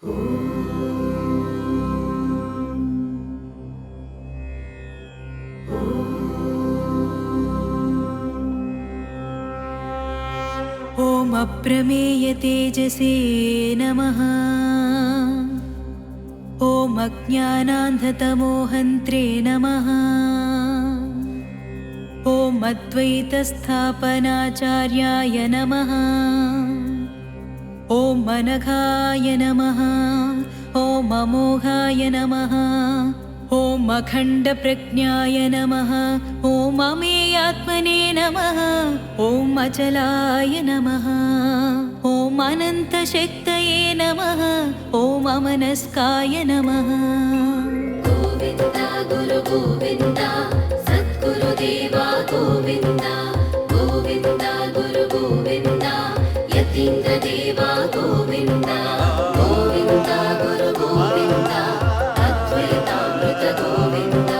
ॐ अप्रमेय तेजसे नमः। ॐ अज्ञानान्धतमोहन्त्रे नमः। ॐ अद्वैतस्थापनाचार्याय नमः। ॐ अनघाय नमः। ॐ अमोघाय नमः। ॐ अखण्डप्रज्ञाय नमः। ॐ अमेयात्मने नमः। ॐ अचलाय नमः। ॐ अनन्तशक्तये नमः। ॐ अमनस्काय नमः। गोविन्द गुरु गोविन्द सद्गुरुदेवा गोविन्द। गोविन्द गुरु गोविन्द यतीन्द्रदेवा गोविन्द। गोविन्द गुरु गोविन्द अद्वैतामृत गोविन्द।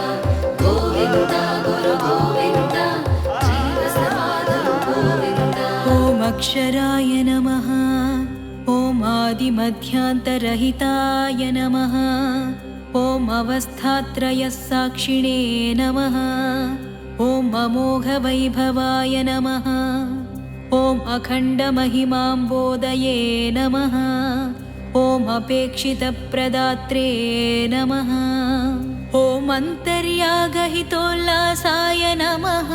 गोविन्द गुरु गोविन्द जीवसमाधव गोविन्द। ॐ अक्षराय नमः। ॐ आदिमध्यान्तरहिताय नमः। ॐ अवस्थात्रयसाक्षिणे नमः। ॐ अमोघवैभवाय नमः। ॐ अखण्डमहिमाम्बोधये नमः। ॐ अपेक्षितप्रदात्रे नमः। ॐ अन्तर्यागहितोल्लासाय नमः।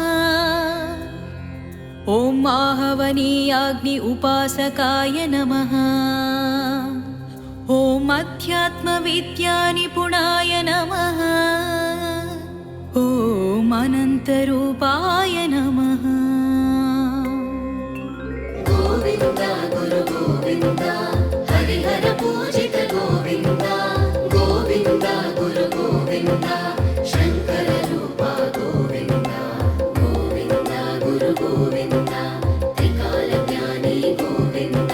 ॐ आहवनीयाग्नि उपासकाय नमः। ॐ अध्यात्मविद्यानिपुणाय नमः। ॐ अनन्तरूपाय नमः। गोविन्द गुरु गोविन्द हरिहर पूजित गोविन्द। गोविन्द गुरु गोविन्द शङ्कर रूपा गोविन्द। गोविन्द गुरु गोविन्द त्रिकालज्ञानी गोविन्द।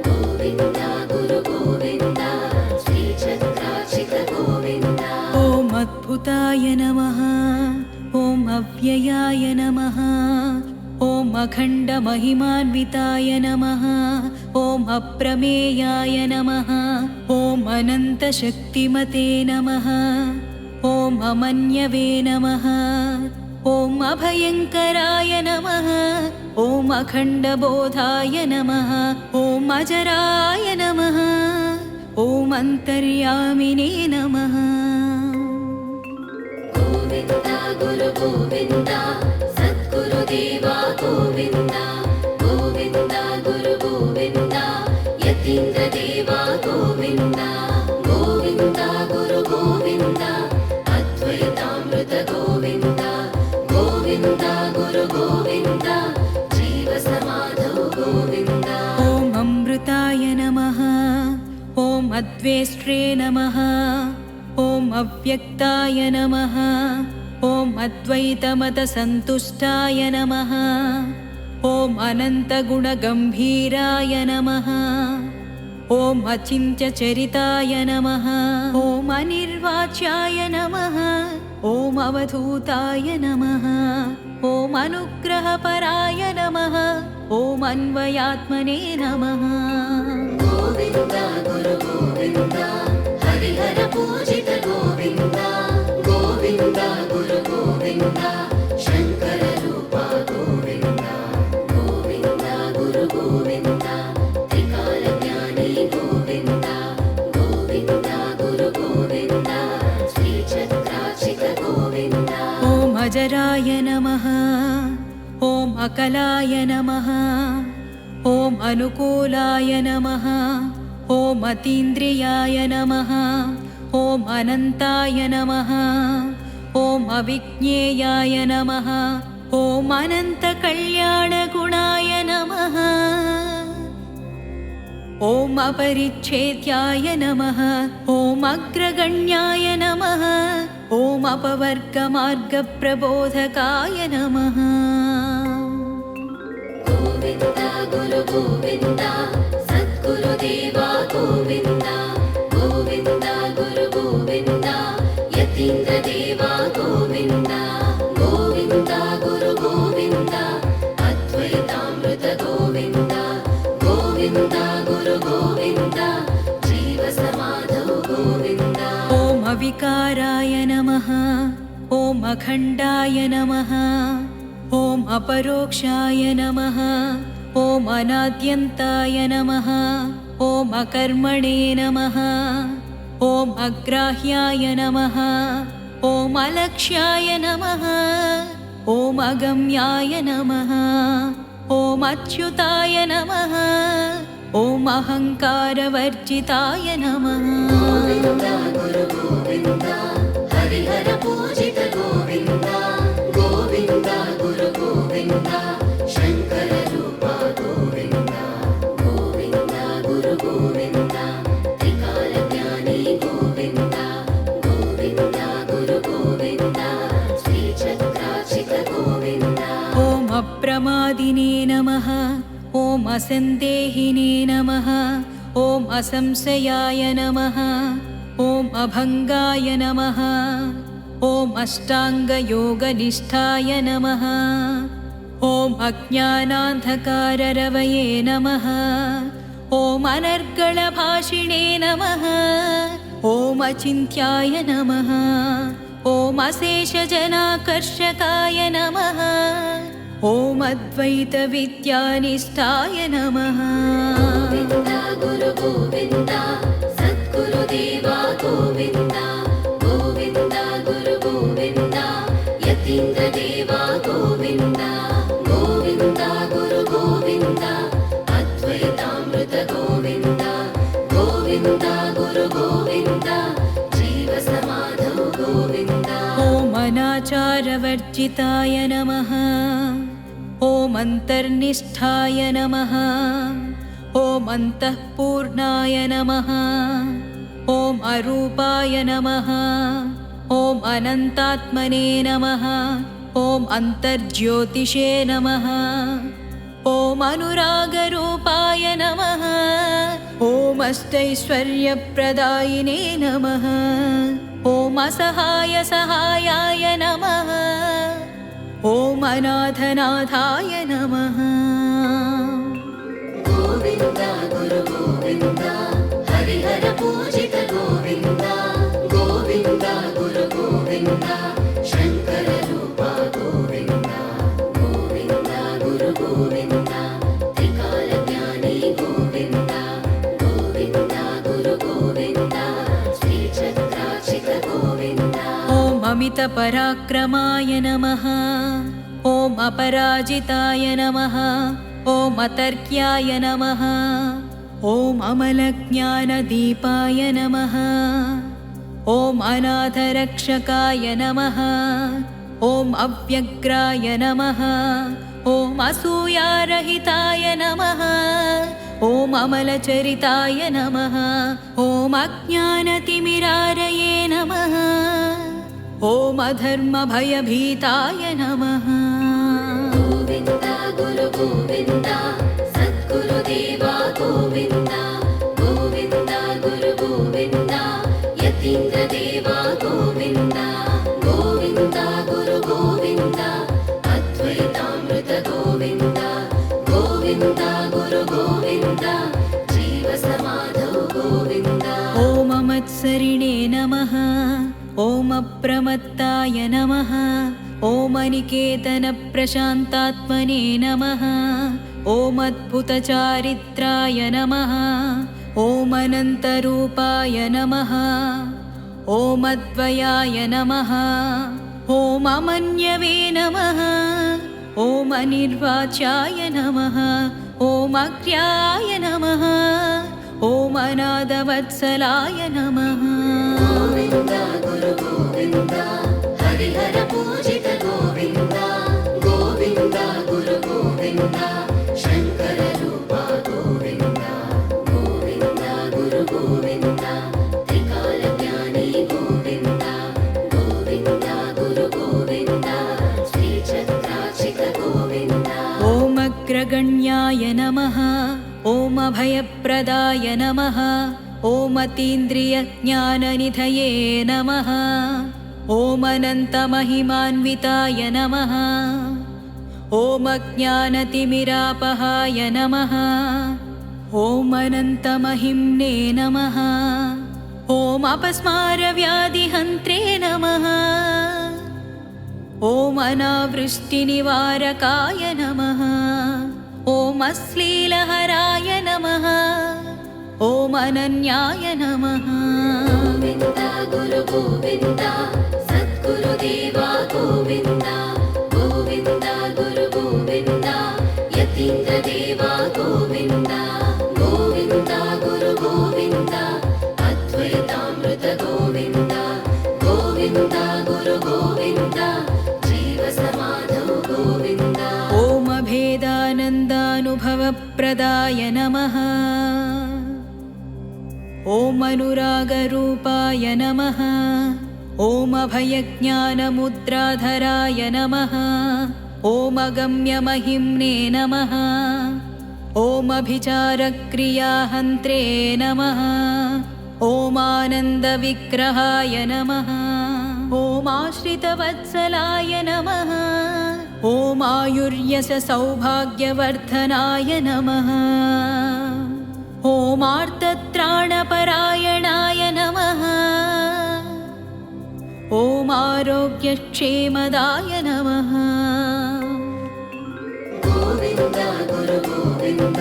गोविन्द गुरु गोविन्द श्रीचक्रार्चित गोविन्द। ॐ अद्भुताय नमः। ॐ अव्ययाय नमः। ॐ अखण्डमहिमान्विताय नमः। ॐ अप्रमेयाय नमः। ॐ अनन्तशक्तिमते नमः। ॐ अमन्यवे नमः। ॐ अभयङ्कराय नमः। ॐ अखण्डबोधाय नमः। ॐ अजराय नमः। ॐ अन्तर्यामिने नमः। गोविन्द गुरु गोविन्द सद्गुरुदेवा गोविन्द। गोविन्द गुरु गोविन्द यतीन्द्रदेवा गोविन्द। गोविन्द गुरु गोविन्द अद्वैतामृत गोविन्द। गोविन्द गुरु गोविन्द जीवसमाधव गोविन्द। ॐ अमृताय नमः। ॐ अद्वेष्ट्रे नमः। ॐ अव्यक्ताय नमः। ॐ अद्वैतमतसन्तुष्टाय नमः। ॐ अनन्तगुणगम्भीराय नमः। ॐ अचिन्त्यचरिताय नमः। ॐ अनिर्वाच्याय नमः। ॐ अवधूताय नमः। ॐ अनुग्रहपराय नमः। ॐ अन्वयात्मने नमः। गोविन्द गुरु गोविन्द हरिहर पूजित गोविन्द। गोविन्द गुरु गोविन्द शङ्कर रूपा गोविन्द। गोविन्द गुरु गोविन्द त्रिकालज्ञानी गोविन्द। गोविन्द गुरु गोविन्द श्रीचक्रार्चित गोविन्द। ॐ अजराय नमः। ॐ अकलाय नमः। ॐ अनुकूलाय नमः। ॐ अतीन्द्रियाय नमः। ॐ अनन्ताय नमः। ॐ अविज्ञेयाय नमः। ॐ अनन्तकल्याणगुणाय नमः। ॐ अपरिच्छेद्याय नमः। ॐ अग्रगण्याय नमः। ॐ अपवर्गमार्गप्रबोधकाय नमः। गोविन्द गुरु गोविन्द सद्गुरुदेवा गोविन्द। गोविन्द गुरु गोविन्द यतीन्द्रदेवा गोविन्द। गोविन्द गुरु गोविन्द अद्वैतामृत गोविन्द। गोविन्द गुरु गोविन्द जीवस जीवसमाधौ गोविन्द ॐ अविकाराय नमः ॐ अखण्डाय नमः ॐ अपरोक्षाय नमः ॐ अनाद्यन्ताय नमः ॐ अकर्मणे नमः ॐ अग्राह्याय नमः ॐ अलक्ष्याय नमः ॐ अगम्याय नमः ॐ अच्युताय नमः ॐ अहङ्कारवर्जिताय नमः गोविन्द गुरु गोविन्द हरिहर पूजित गोविन्द गोविन्द गुरु गोविन्द शङ्कर रूपा गोविन्द गोविन्द गुरु गोविन्द त्रिकालज्ञानी गोविन्द गोविन्द गुरु गोविन्द श्रीचक्राचित गोविन्द ॐ अप्रमादिने नमः ॐ असन्देहिने नमः ॐ असंशयाय नमः ॐ अभङ्गाय नमः ॐ अष्टाङ्गयोगनिष्ठाय नमः ॐ अज्ञानान्धकाररवये नमः ॐ अनर्गळभाषिणे नमः ॐ अचिन्त्याय नमः ॐ अशेषजनाकर्षकाय नमः ॐ अद्वैतविद्यानिष्ठाय नमः गोविन्द गुरु गोविन्द सद्गुरुदेवा गोविन्द गोविन्द गुरु गोविन्द यतीन्द्रदेवा गोविन्द गोविन्द गुरु गोविन्द अद्वैतामृत गोविन्द गोविन्द गुरु गोविन्द जीवसमाधौ गोविन्द ॐ अनाचारवर्जिताय नमः ॐ अन्तर्निष्ठाय नमः ॐ अन्तःपूर्णाय नमः ॐ अरूपाय नमः ॐ अनन्तात्मने नमः ॐ अन्तर्ज्योतिषे नमः ॐ अनुरागरूपाय नमः ॐ अष्टैश्वर्यप्रदायिने नमः ॐ असहायसहायाय नमः ॐ अनाथनाथाय नमः गोविन्द गुरु गोविन्द हरिहर पूजित गोविन्द गोविन्द गुरु गोविन्द शङ्कर रूपा गोविन्द गोविन्द गुरु गोविन्द त्रिकालज्ञानी गोविन्द गोविन्द गुरु गोविन्द श्रीचक्राचित गोविन्द ॐ अमितपराक्रमाय नमः ॐ अपराजिताय नमः ॐ अतर्क्याय नमः ॐ अमलज्ञानदीपाय नमः ॐ अनाथरक्षकाय नमः ॐ अव्यग्राय नमः ॐ असूयारहिताय नमः ॐ अमलचरिताय नमः ॐ अज्ञानतिमिरारये नमः ॐ अधर्मभयभीताय नमः गोविन्द गुरु गोविन्द सद्गुरुदेवा गोविन्द गोविन्द गुरु गोविन्द यतीन्द्रदेवा गोविन्द गोविन्द गुरु गोविन्द अद्वैतामृत गोविन्द गोविन्द गुरु गोविन्द जीवसमाधौ गोविन्द ॐ अमत्सरिणे नमः ॐ अप्रमत्ताय नमः ॐ अनिकेतनप्रशान्तात्मने नमः ॐ अद्भुतचारित्राय नमः ॐ अनन्तरूपाय नमः ॐ अद्वयाय नमः ॐ अमन्यवे नमः ॐ अनिर्वाच्याय नमः ॐ अग्र्याय नमः ॐ अनादवत्सलाय नमः गोविन्द गुरु गोविन्द हरिहर पूजित गोविन्द गोविन्द गुरु गोविन्द शङ्कर रूपा गोविन्द गोविन्द गुरु गोविन्द त्रिकालज्ञानी गोविन्द गोविन्द गुरु गोविन्द श्रीचक्राचित गोविन्द ॐ अग्रगण्याय नमः ॐ अभयप्रदाय नमः ॐ अतीन्द्रियज्ञाननिधये नमः ॐ अनन्तमहिमान्विताय नमः ॐ अज्ञानतिमिरापहाय नमः ॐ अनन्तमहिम्ने नमः। ॐ अपस्मारव्याधिहन्त्रे नमः। ॐ अनावृष्टिनिवारकाय नमः। ॐ अश्लीलहराय नमः। ॐ अनन्याय नमः। गोविन्द गुरु गोविन्द सद्गुरुदेवा गोविन्द गोविन्द गुरु गोविन्द यतीन्द्रदेवा गोविन्द गोविन्द गुरु गोविन्द अद्वैतामृत गोविन्द गोविन्द गुरु गोविन्द जीवसमाधौ गोविन्द। ॐ अभेदानन्दानुभवप्रदाय नमः। ॐ अनुरागरूपाय नमः। ॐ अभयज्ञानमुद्राधराय नमः। ॐ अगम्यमहिम्ने नमः। ॐ अभिचारक्रियाहन्त्रे नमः। ॐ आनन्दविग्रहाय नमः। ॐ आश्रितवत्सलाय नमः। ॐ आयुर्यशसौभाग्यवर्धनाय नमः। ॐ आर्तत्राणपरायणाय नमः। ॐ आरोग्यक्षेमदाय नमः। गोविन्द गुरु गोविन्द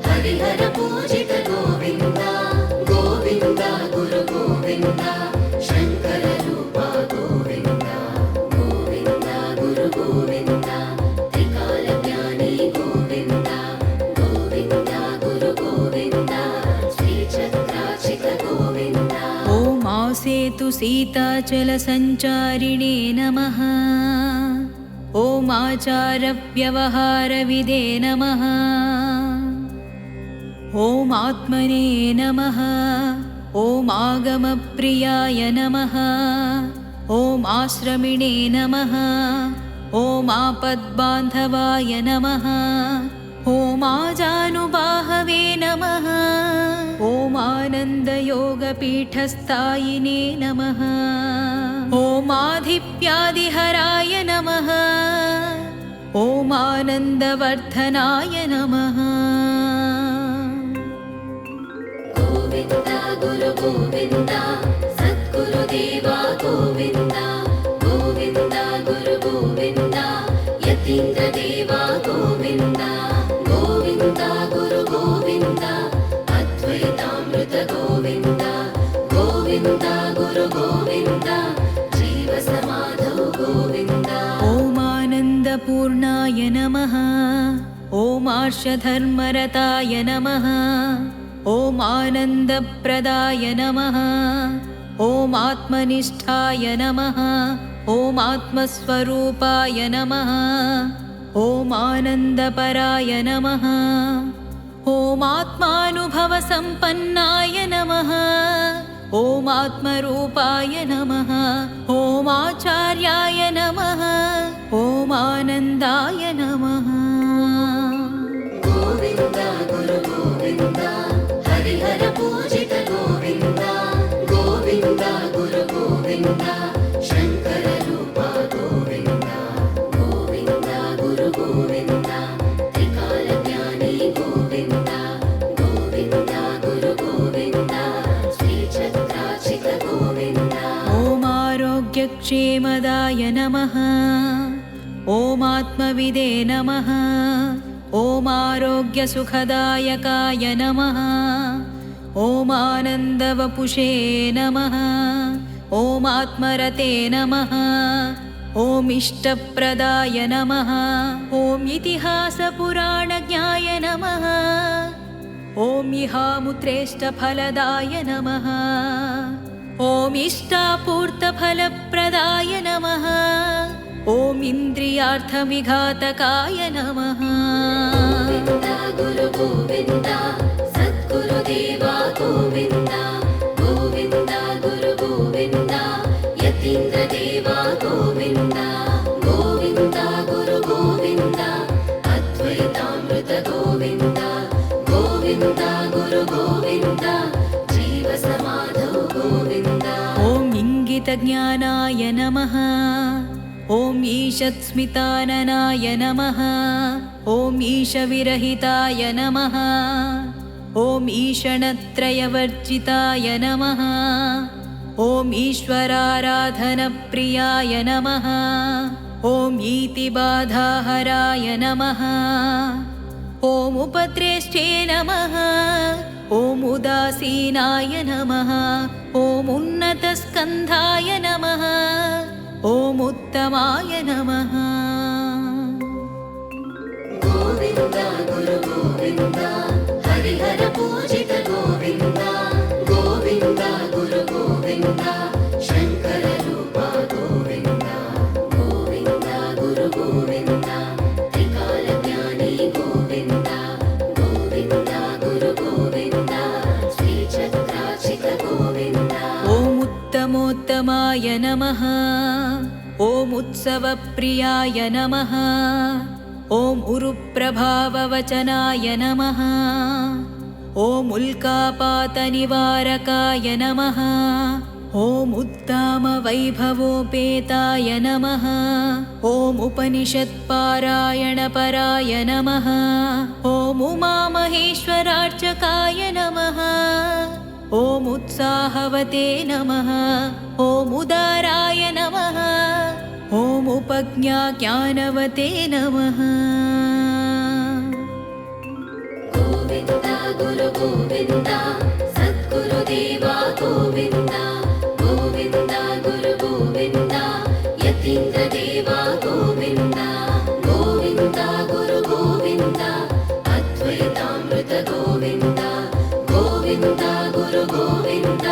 हरिहर पूजित गोविन्द गोविन्द गुरु गोविन्द शङ्कर रूपा गोविन्द गोविन्द गुरु गोविन्द त्रिकालज्ञानी गोविन्द गोविन्द गुरु गोविन्द श्रीचक्राचित गोविन्द। ॐ आसेतु सीताचलसञ्चारिणे नमः। ॐ आचारव्यवहारविदे नमः। ॐ आत्मने नमः। ॐ आगमप्रियाय नमः। ॐ आश्रमिणे नमः। ॐ आपद्बान्धवाय नमः। ॐ आजानुबाहवे नमः। ॐ आनन्दयोगपीठस्थायिने नमः। ॐ आधिप्यादिहराय नमः। ॐ आनन्दवर्धनाय नमः। गोविन्द गुरु गोविन्द सद्गुरुदेवा गोविन्द गोविन्द गुरु गोविन्द यतीन्द्रदेवा गोविन्द गोविन्द गुरु गोविन्द अद्वैतामृत गोविन्द गोविन्द गुरु गोविन्द जीवसमाधौ गोविन्द। ॐ आनन्दपूर्णाय नमः। ॐ आर्षधर्मरताय नमः। ॐ आनन्दप्रदाय नमः। ॐ आत्मनिष्ठाय नमः। ॐ आत्मस्वरूपाय नमः। ॐ आनन्दपराय नमः। ॐ आत्मानुभवसम्पन्नाय नमः। ॐ आत्मरूपाय नमः। ॐ आचार्याय नमः। ॐ आनन्दाय नमः। गोविन्द गुरु गोविन्द हरिहर पूजित गोविन्द गोविन्द गुरु गोविन्द शङ्कर रूपा गोविन्द गोविन्द गुरु गोविन्द त्रिकालज्ञानी गोविन्द गोविन्द गुरु गोविन्द श्रीचक्राचित गोविन्द। ॐ आरोग्यक्षेमदाय नमः। ॐ आत्मविदे नमः। ॐ आरोग्यसुखदायकाय नमः। ॐ आनन्दवपुषे नमः। ॐ आत्मरते नमः। ॐ इष्टप्रदाय नमः। ॐ इतिहासपुराणज्ञाय नमः। ॐ इहामुत्रेष्टफलदाय नमः। ॐ इष्टापूर्तफलप्रदाय नमः। ॐ इन्द्रियार्थविघातकाय नमः। गोविन्द गुरु गोविन्द सद्गुरुदेवा गोविन्द गोविन्द गुरु गोविन्द यतीन्द्रदेवा गोविन्द गोविन्द गुरु गोविन्द अद्वैतामृत गोविन्द गोविन्द गुरु गोविन्द जीवसमाधौ गोविन्द। ॐ इङ्गितज्ञानाय नमः। ॐ ईशत्स्मिताननाय नमः। ॐ ईशविरहिताय नमः। ॐ ईषणत्रयवर्जिताय नमः। ॐ ईश्वराराधनप्रियाय नमः। ॐ ईतिबाधाहराय नमः। ॐ उपद्रेष्टे नमः। ॐ उदासीनाय नमः। ॐ उन्नतस्कन्धाय नमः। ॐ उत्तमाय नमः। गोविन्द गुरु गोविन्द हरिहर पूजित गोविन्द गोविन्द गुरु गोविन्द शङ्कर रूपा गोविन्द गोविन्द गुरु गोविन्द त्रिकालज्ञानी गोविन्द गोविन्द गुरु गोविन्द श्रीचक्रार्चित गोविन्द। ॐ उत्तमोत्तमाय नमः। ॐ उत्सवप्रियाय नमः। ॐ उरुप्रभाववचनाय नमः। ॐ उल्कापातनिवारकाय नमः। ॐ उत्तामवैभवोपेताय नमः। ॐ उपनिषत्पारायणपराय नमः। ॐ उमामहेश्वरार्चकाय नमः। ॐ उत्साहवते नमः। ॐ उदाराय नमः। ॐ उपज्ञाज्ञानवते नमः। गोविन्द गुरु गोविन्द सद्गुरुदेवा गोविन्द गोविन्द गुरु गोविन्द यतीन्द्रदेवा गोविन्द गोविन्द गुरु गोविन्द अद्वैतामृत गोविन्द गोविन्द गुरु गोविन्द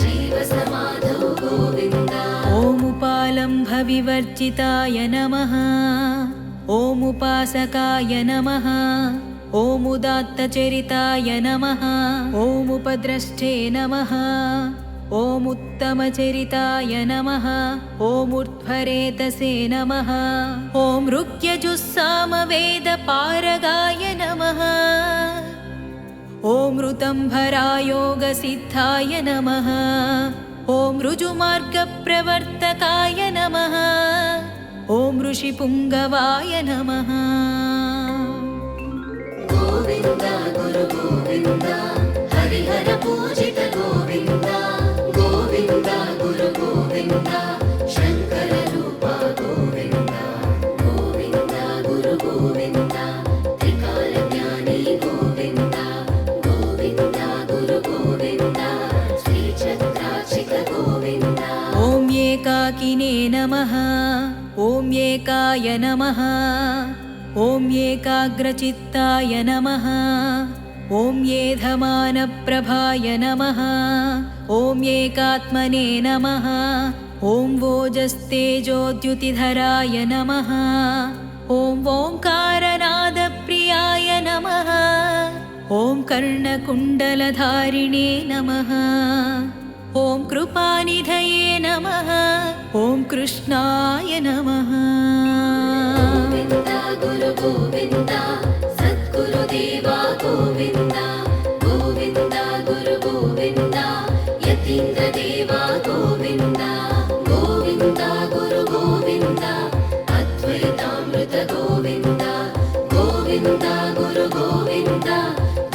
जीवसमाधौ गोविन्द। ॐ उपालम्भविवर्जिताय नमः। ॐ उपासकाय नमः। ॐ उदात्तचरिताय नमः। ॐ उपद्रष्टे नमः। ॐ उत्तमचरिताय नमः। ॐ ऊर्ध्वरेतसे नमः। ॐ ऋग्यजुस्सामवेदपारगाय नमः। ॐ ऋतम्भरायोगसिद्धाय नमः। ॐ ऋजुमार्गप्रवर्तकाय नमः। ॐ ऋषिपुङ्गवाय नमः। गोविन्द गुरु गोविन्द हरिहर पूजित गोविन्द गोविन्द गुरु गोविन्द शङ्कर रूपा गोविन्द गोविन्द गुरु गोविन्द त्रिकालज्ञानी गोविन्द गोविन्द गुरु गोविन्द श्रीचक्रार्चित गोविन्द। ॐ एकाकिने नमः। ॐ एकाय नमः। ॐ एकाग्रचित्ताय नमः। ॐ एधमानप्रभाय नमः। ॐ एकात्मने नमः। ॐ वोजस्तेजोद्युतिधराय नमः। ॐ ओङ्कारनादप्रियाय नमः। ॐ कर्णकुण्डलधारिणे नमः। ॐ कृपानिधये नमः। ॐ कृष्णाय नमः। गोविन्द गुरु गोविन्द सद्गुरुदेवा गोविन्द गोविन्द गुरु गोविन्द यतीन्द्रदेवा गोविन्द गोविन्द गुरु गोविन्द अद्वैतामृत गोविन्द गोविन्द गुरु गोविन्द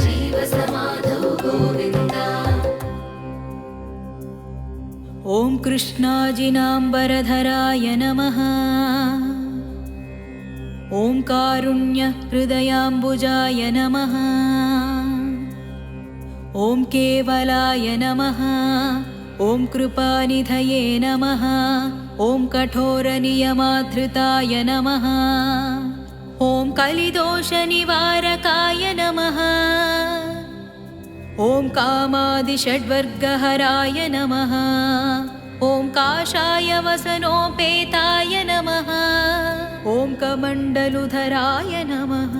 जीवसमाधौ गोविन्द। ॐ कृष्णाजिनाम्बरधराय नमः। ॐ कारुण्यहृदयाम्बुजाय नमः। ॐ केवलाय नमः। ॐ कृपानिधये नमः। ॐ कठोरनियमाधृताय नमः। ॐ कलिदोषनिवारकाय नमः। ॐ कामादिषड्वर्गहराय नमः। ॐ काषाय वसनोपेताय नमः। ॐ कमण्डलुधराय नमः।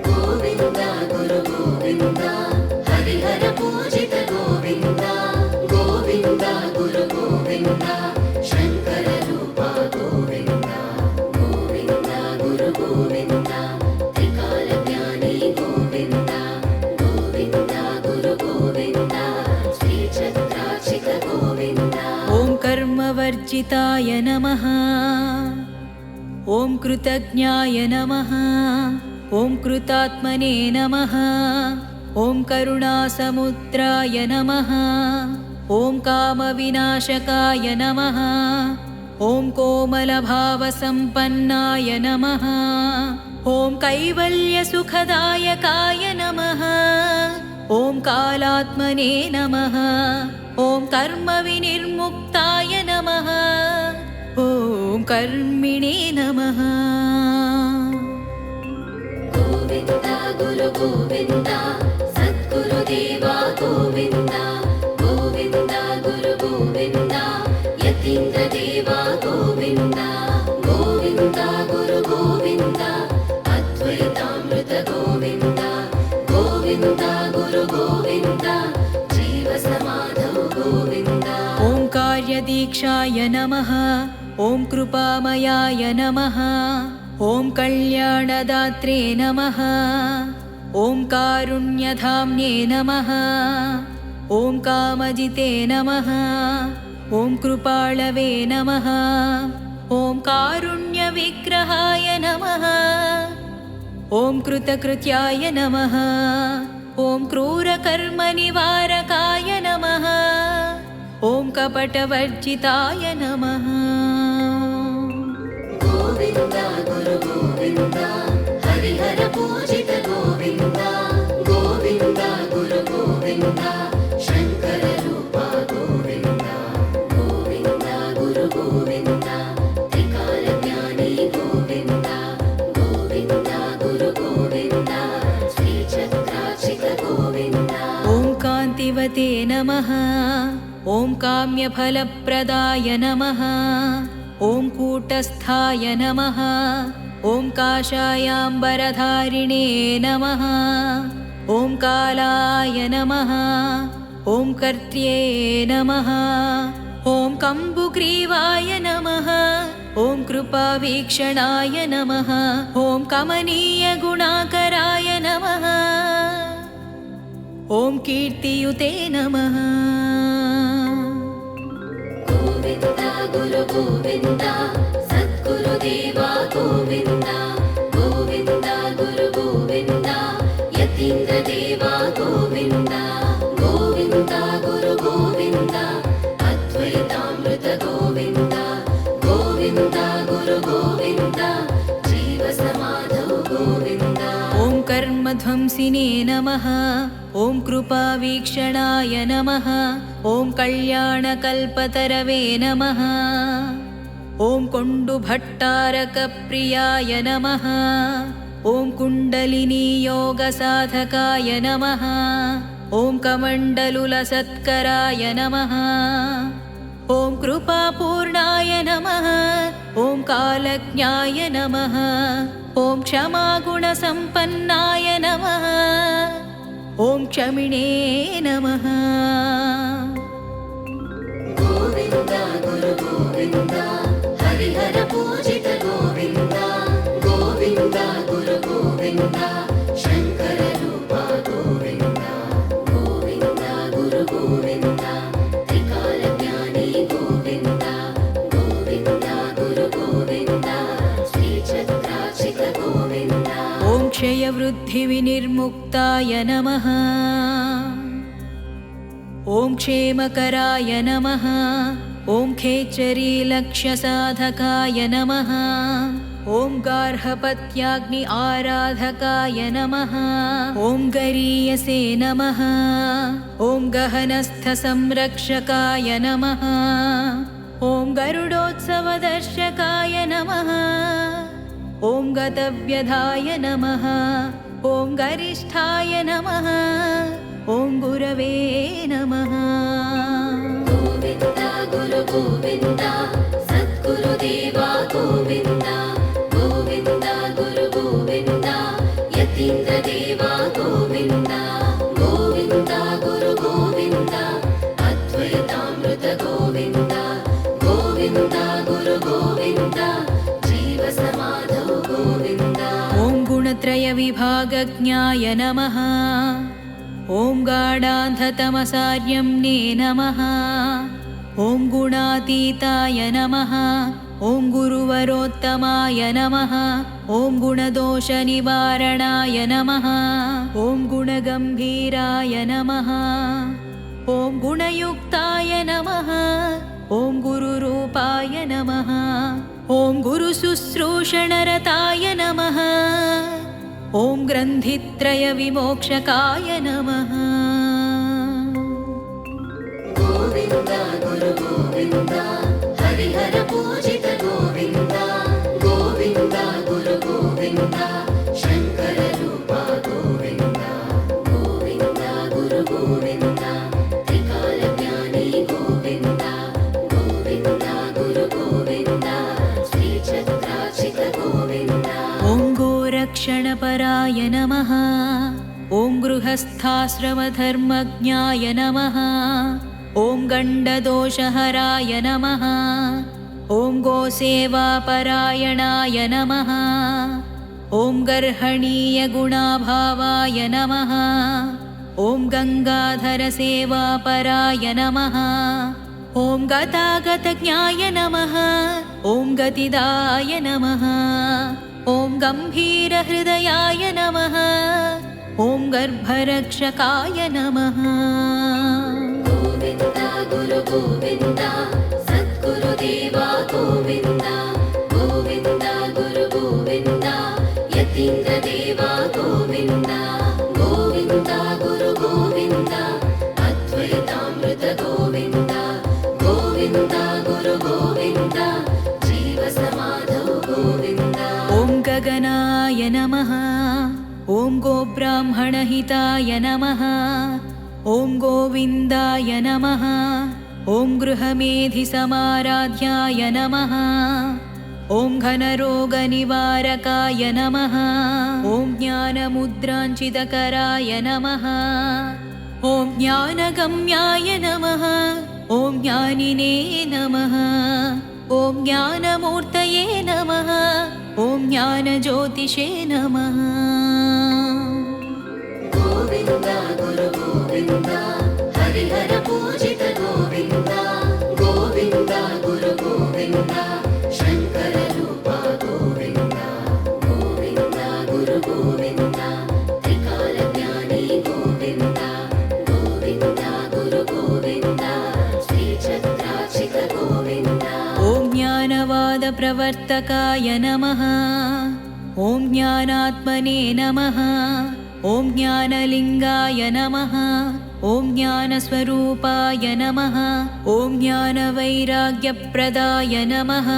गोविन्द गुरु गोविन्द हरिहर पूजित गोविन्द गोविन्द गुरु गोविन्द शङ्कर रूपा गोविन्द गोविन्द गुरु गोविन्द त्रिकालज्ञानी गोविन्द गोविन्द गुरु गोविन्द श्रीचक्रार्चित गोविन्द। ॐ कर्मवर्जिताय नमः। ॐ कृतज्ञाय नमः। ॐ कृतात्मने नमः ॐ करुणासमुद्राय नमः ॐ कामविनाशकाय नमः ॐ कोमलभावसम्पन्नाय नमः ॐ कैवल्यसुखदायकाय नमः ॐ कालात्मने नमः ॐ कर्मविनिर्मुक्ताय नमः ॐ कर्मिणे नमः। गोविन्द गुरु गोविन्द सद्गुरुदेवा गोविन्द गोविन्द गुरु गोविन्द यतीन्द्रदेवा गोविन्द गोविन्द गुरु गोविन्द अद्वैतामृत गोविन्द गोविन्द गुरु गोविन्द जीवसमाधौ गोविन्द ॐ कार्यदीक्षाय नमः ॐ कृपामयाय नमः ॐ कल्याणदात्रे नमः ॐ कारुण्यधाम्ने नमः ॐ कामजिते नमः ॐ कृपाळवे नमः ॐ कारुण्यविग्रहाय नमः ॐ कृतकृत्याय नमः ॐ क्रूरकर्मनिवारकाय नमः ॐ कपटवर्जिताय नमः। गोविन्द गुरु गोविन्द हरिहर पूजित गोविन्द गोविन्द गुरु गोविन्द शङ्कर रूपा गोविन्द गोविन्द गुरु गोविन्द त्रिकालज्ञानी गोविन्द गोविन्द गुरु गोविन्द श्रीचक्रार्चित गोविन्द ॐ कान्तिवते नमः ॐ काम्यफलप्रदाय नमः ॐ कूटस्थाय नमः ॐ काषायाम्बरधारिणे नमः ॐ कालाय नमः ॐ कर्त्र्ये नमः ॐ कम्बुग्रीवाय नमः ॐ कृपावीक्षणाय नमः ॐ कमनीयगुणाकराय नमः ॐ कीर्तियुते नमः। गोविन्द गुरु गोविन्द सद्गुरुदेवा गोविन्द गोविन्द गुरु गोविन्द यतीन्द्रदेवा गोविन्द गोविन्द गुरु गोविन्द अद्वैतामृत गोविन्द गोविन्द गुरु गोविन्द जीवसमाधौ गोविन्द ॐ कर्मध्वंसिने नमः ॐ कृपावीक्षणाय नमः ॐ कल्याणकल्पतरवे नमः ॐ कोण्डुभट्टारकप्रियाय नमः ॐ कुण्डलिनीयोगसाधकाय नमः ॐ कमण्डलुलसत्कराय नमः ॐ कृपापूर्णाय नमः ॐ कालज्ञाय नमः ॐ क्षमागुणसम्पन्नाय नमः ॐ क्षमिणे नमः। गोविन्द गुरु गोविन्द हरिहर पूजित गोविन्द गोविन्द गुरु गोविन्द शङ्कर रूपा गोविन्द गोविन्द गुरु गोविन्द त्रिकालज्ञानी गोविन्द गोविन्द गुरु गोविन्द श्रीचक्रार्चित गोविन्द ॐ क्षयवृद्धिविनिर्मुक्ताय नमः ॐ क्षेमकराय नमः ॐ खेचरीलक्ष्यसाधकाय नमः ॐ गार्हपत्याग्नि आराधकाय नमः ॐ गरीयसे नमः ॐ गहनस्थसंरक्षकाय नमः ॐ गरुडोत्सवदर्शकाय नमः ॐ गतव्यधाय नमः ॐ गरिष्ठाय नमः ॐ गुरवे नमः। गोविन्द गुरु गोविन्द सद्गुरुदेवा गोविन्द गोविन्द गुरु गोविन्द यतीन्द्रदेवा गोविन्द गोविन्द गुरु गोविन्द अद्वैतामृत गोविन्द गोविन्द गुरु गोविन्द जीवसमाधौ गोविन्द ॐ गुणत्रयविभागज्ञाय नमः ॐ गाढान्धतमसार्यम्ने नमः ॐ गुणातीताय नमः ॐ गुरुवरोत्तमाय नमः ॐ गुणदोषनिवारणाय नमः ॐ गुणगम्भीराय नमः ॐ गुणयुक्ताय नमः ॐ गुरुरूपाय नमः ॐ गुरुशुश्रूषणरताय नमः ॐ ग्रन्थित्रयविमोक्षकाय नमः गोविन्द गुरु गोविन्द हरिहर पूजित गोविन्द गोविन्द गुरु गोविन्द शङ्कर रूपा गोविन्द गोविन्द गुरु गोविन्द त्रिकालज्ञानी गोविन्द गोविन्द गुरु गोविन्द श्रीचक्रार्चित गोविन्द ॐ गोरक्षणपराय नमः ॐ गृहस्थाश्रमधर्मज्ञाय नमः ॐ गण्डदोषहराय नमः ॐ गोसेवापरायणाय नमः ॐ गर्हणीयगुणाभावाय नमः ॐ गङ्गाधरसेवापराय नमः ॐ गतागतज्ञाय नमः ॐ गतिदाय नमः ॐ गम्भीरहृदयाय नमः ॐ गर्भरक्षकाय नमः गोविन्द गुरु गोविन्द सद्गुरुदेवा गोविन्द गोविन्द गुरु गोविन्द यतीन्द्रदेवा गोविन्द गोविन्द गुरु गोविन्द अद्वैतामृत गोविन्द गोविन्द गुरु गोविन्द जीवसमाधौ गोविन्द ॐ गगनाय नमः ॐ गोब्राह्मणहिताय नमः ॐ गोविन्दाय नमः ॐ गृहमेधिसमाराध्याय नमः ॐ घनरोगनिवारकाय नमः ॐ ज्ञानमुद्राञ्चितकराय नमः ॐ ज्ञानगम्याय नमः ॐ ज्ञानिने नमः ॐ ज्ञानमूर्तये नमः ॐ ज्ञानज्योतिषे नमः गोविन्द गुरु गोविन्द हरिहर पूजित गोविन्द गोविन्द गुरु गोविन्द शङ्कर रूपा गोविन्द गोविन्द गुरु गोविन्द त्रिकालज्ञानी गोविन्द गोविन्द गुरु गोविन्द श्रीचक्रार्चित गोविन्द ॐ ज्ञानवादप्रवर्तकाय नमः ॐ ज्ञानात्मने नमः ॐ ज्ञानलिङ्गाय नमः ॐ ज्ञानस्वरूपाय नमः ॐ ज्ञानवैराग्यप्रदाय नमः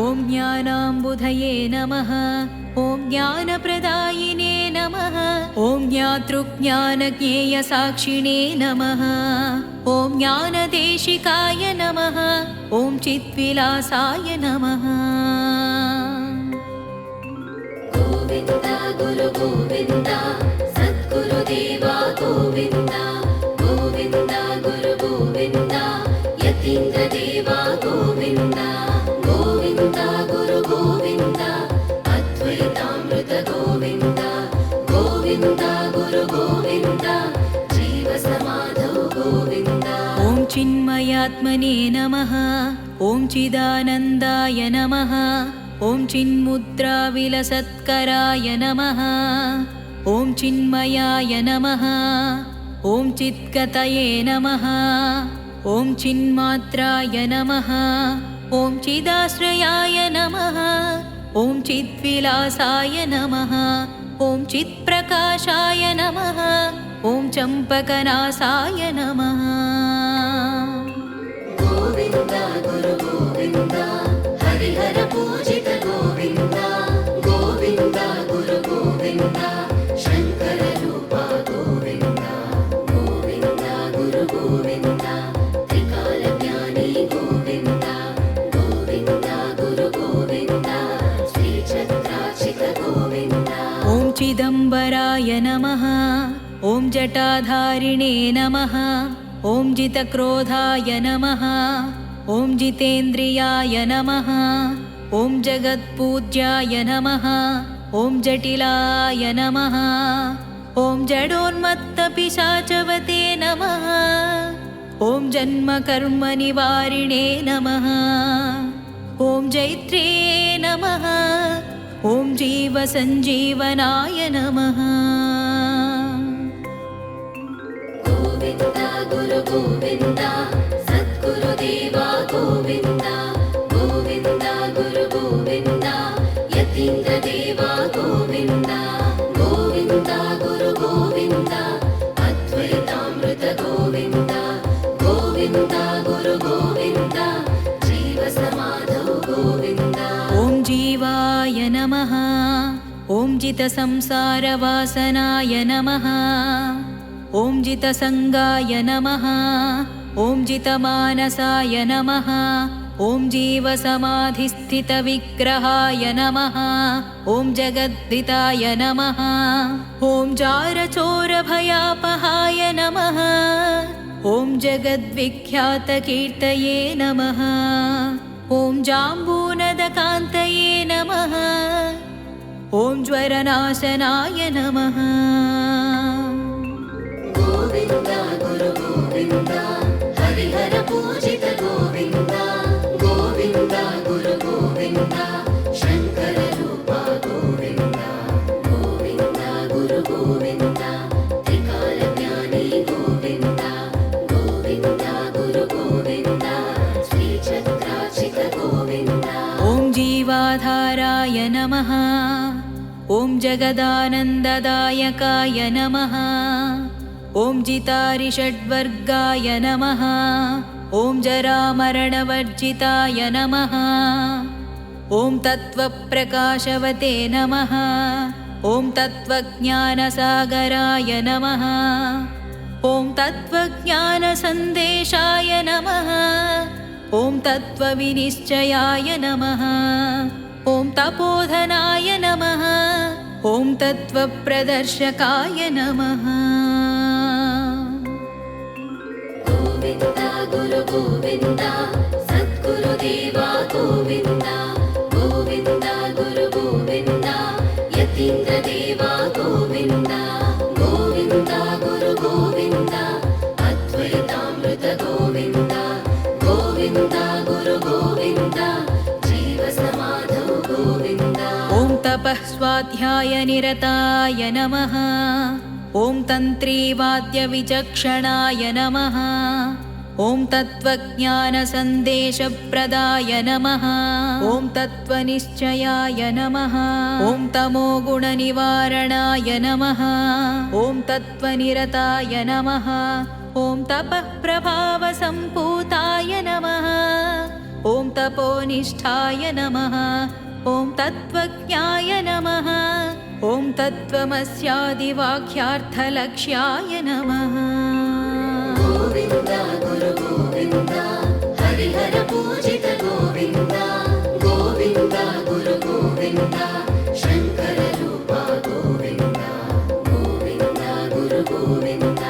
ॐ ज्ञानाम्बुधये नमः ॐ ज्ञानप्रदायिने नमः ॐ ज्ञातृज्ञानज्ञेयसाक्षिणे नमः ॐ ज्ञानदेशिकाय नमः ॐ चिद्विलासाय नमः गोविन्द गुरु गोविन्द सद्गुरुदेवा गोविन्द गोविन्द गुरु गोविन्द यतीन्द्रदेवा गोविन्द गोविन्द गुरु गोविन्द अद्वैतामृत गोविन्द गोविन्द गुरु गोविन्द जीवसमाधौ गोविन्द ॐ चिन्मयात्मने नमः ॐ चिदानन्दाय नमः ॐ चिन्मुद्राविलसत्कराय नमः ॐ चिन्मयाय नमः ॐ चिद्गतये नमः ॐ चिन्मात्राय नमः ॐ चिदाश्रयाय नमः ॐ चिद्विलासाय नमः ॐ चित्प्रकाशाय नमः ॐ चम्पकनासाय नमः गोविन्द गुरु गोविन्द हरिहर पूजित गोविन्द गोविन्द गुरु गोविन्द शङ्कर रूपा गोविन्द गोविन्द गुरु गोविन्द त्रिकालज्ञानी गोविन्द गोविन्द गुरु गोविन्द श्रीचक्रार्चित गोविन्द ॐ चिदम्बराय नमः ॐ जटाधारिणे नमः ॐ जितक्रोधाय नमः ॐ जितेन्द्रियाय नमः ॐ जगत्पूज्याय नमः ॐ जटिलाय नमः ॐ जडोन्मत्तपिशाचवते नमः ॐ जन्मकर्मनिवारिणे नमः ॐ जैत्रे नमः ॐ जीवसञ्जीवनाय नमः। गोविन्द गुरु गोविन्द सद्गुरुदेवा गोविन्द गोविन्द गुरु गोविन्द यतीन्द्रदेवा गोविन्द गोविन्द गुरु गोविन्द अद्वैतामृत गोविन्द गोविन्द गुरु गोविन्द जीवसमाधौ गोविन्द। ॐ जीवाय नमः। ॐ जितसंसारवासनाय नमः। ॐ जितसङ्गाय नमः। ॐ जितमानसाय नमः। ॐ जीवसमाधिस्थितविग्रहाय नमः। ॐ जगद्धिताय नमः। ॐ जारचोरभयापहाय नमः। ॐ जगद्विख्यातकीर्तये नमः। ॐ जाम्बूनदकान्तये नमः। ॐ ज्वरनाशनाय नमः। गोविन्द गुरु गोविन्द हरिहर पूजित गोविन्द गोविन्द गुरु गोविन्द शङ्कर रूप गोविन्द गोविन्द गुरु गोविन्द त्रिकालज्ञानी गोविन्द गोविन्द गुरु गोविन्द श्रीचक्रार्चित गोविन्द। ॐ जीवाधाराय नमः। ॐ जगदानन्ददायकाय नमः। ॐ जितारिषड्वर्गाय नमः। ॐ जरामरणवर्जिताय नमः। ॐ तत्त्वप्रकाशवते नमः। ॐ तत्त्वज्ञानसागराय नमः। ॐ तत्त्वज्ञानसन्देशाय नमः। ॐ तत्त्वविनिश्चयाय नमः। ॐ तपोधनाय नमः। ॐ तत्त्वप्रदर्शकाय नमः। गोविन्द गुरु गोविन्द सद्गुरुदेवा गोविन्द गोविन्द गुरु गोविन्द यतीन्द्रदेवा गोविन्द गोविन्द गुरु गोविन्द अद्वैतामृत गोविन्द गोविन्द गुरु गोविन्द जीवसमाधौ गोविन्द। ॐ तपः स्वाध्यायनिरताय नमः। ॐ तन्त्रीवाद्यविचक्षणाय नमः। ॐ तत्त्वज्ञानसन्देशप्रदाय नमः। ॐ तत्त्वनिश्चयाय नमः। ॐ तमोगुणनिवारणाय नमः। ॐ तत्त्वनिरताय नमः। ॐ तपःप्रभावसम्पूताय नमः। ॐ तपोनिष्ठाय नमः। ॐ तत्त्वज्ञाय नमः। ॐ तत्त्वमस्यादिवाक्यार्थलक्ष्याय नमः। गोविन्द गुरु गोविन्द हरिहर पूजित गोविन्द गोविन्द गुरु गोविन्द शङ्कर रूप गोविन्द गोविन्द गुरु गोविन्द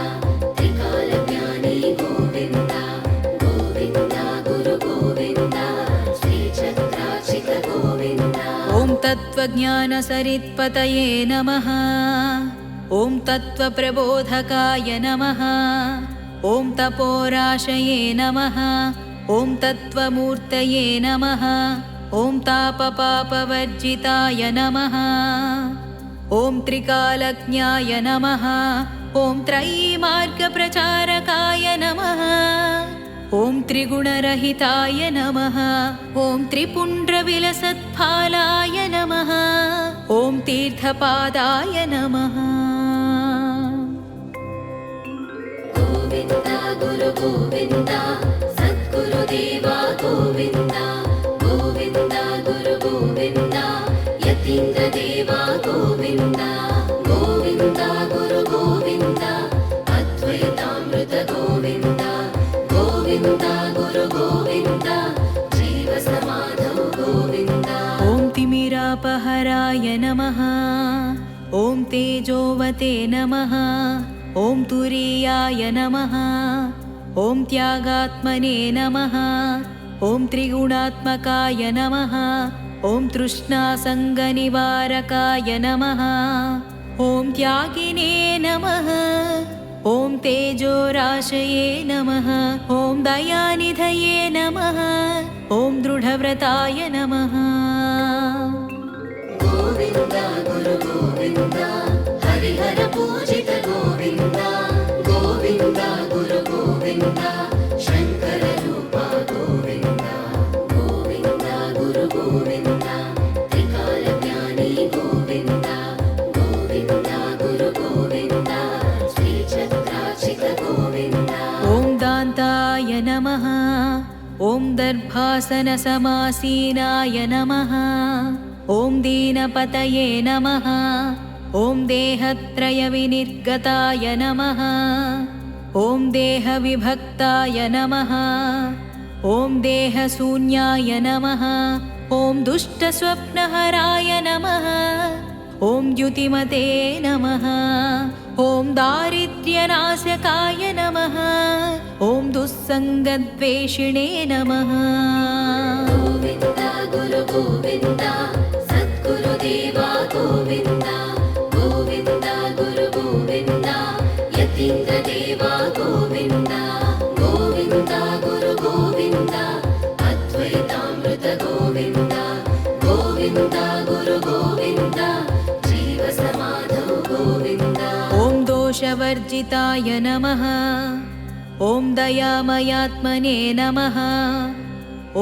त्रिकालज्ञानी गोविन्द गोविन्द गुरु गोविन्द श्रीचक्रार्चित गोविन्द। ॐ तत्त्वज्ञानसरित्पतये नमः। ॐ तत्त्वप्रबोधकाय नमः। ॐ तपोराशये नमः। ॐ तत्त्वमूर्तये नमः। ॐ तापपापवर्जिताय नमः। ॐ त्रिकालज्ञाय नमः। ॐ त्रयीमार्गप्रचारकाय नमः। ॐ त्रिगुणरहिताय नमः। ॐ त्रिपुण्ड्रविलसत्फालाय नमः। ॐ तीर्थपादाय नमः। गोविन्द गुरु गोविन्द सद्गुरुदेवा गोविन्द गोविन्द गुरु गोविन्द यतीन्द्रदेवा गोविन्द गोविन्द गुरु गोविन्द अद्वैतामृत गोविन्द गोविन्द गुरु गोविन्द जीवसमाधौ गोविन्द। ॐ तिमिरापहराय नमः। ॐ तेजोवते नमः। ॐ तुरीयाय नमः। ॐ त्यागात्मने नमः। ॐ त्रिगुणात्मकाय नमः। ॐ तृष्णासङ्गनिवारकाय नमः। ॐ त्यागिने नमः। ॐ तेजोराशये नमः। ॐ दयानिधये नमः। ॐ दृढव्रताय नमः। गोविन्द गुरु गोविन्द हरिहर पूजित गोविन्द गोविन्द गुरु गोविन्द शङ्कर रूप गोविन्द गोविन्द गुरु गोविन्द त्रिकालज्ञानी गोविन्द गोविन्द गुरु गोविन्द श्रीचक्रार्चित गोविन्द ॐ दान्ताय नमः ॐ दर्भासनसमासीनाय नमः ॐ दीनपतये नमः ॐ देहत्रयविनिर्गताय नमः ॐ देहविभक्ताय नमः ॐ देहशून्याय नमः ॐ दुष्टस्वप्नहराय नमः ॐ द्युतिमते नमः ॐ दारिद्र्यनाशकाय नमः ॐ दुःसङ्गद्वेषिणे नमः गोविन्द गुरु गोविन्द सद्गुरुदेवा गोविन्द गोविन्द गुरु गोविन्द यतीन्द्रदेवा गोविन्द गोविन्द गुरु गोविन्द अद्वैतामृत गोविन्द गोविन्द गुरु गोविन्द जीवसमाधौ गोविन्द ॐ दोषवर्जिताय नमः ॐ दयामयात्मने नमः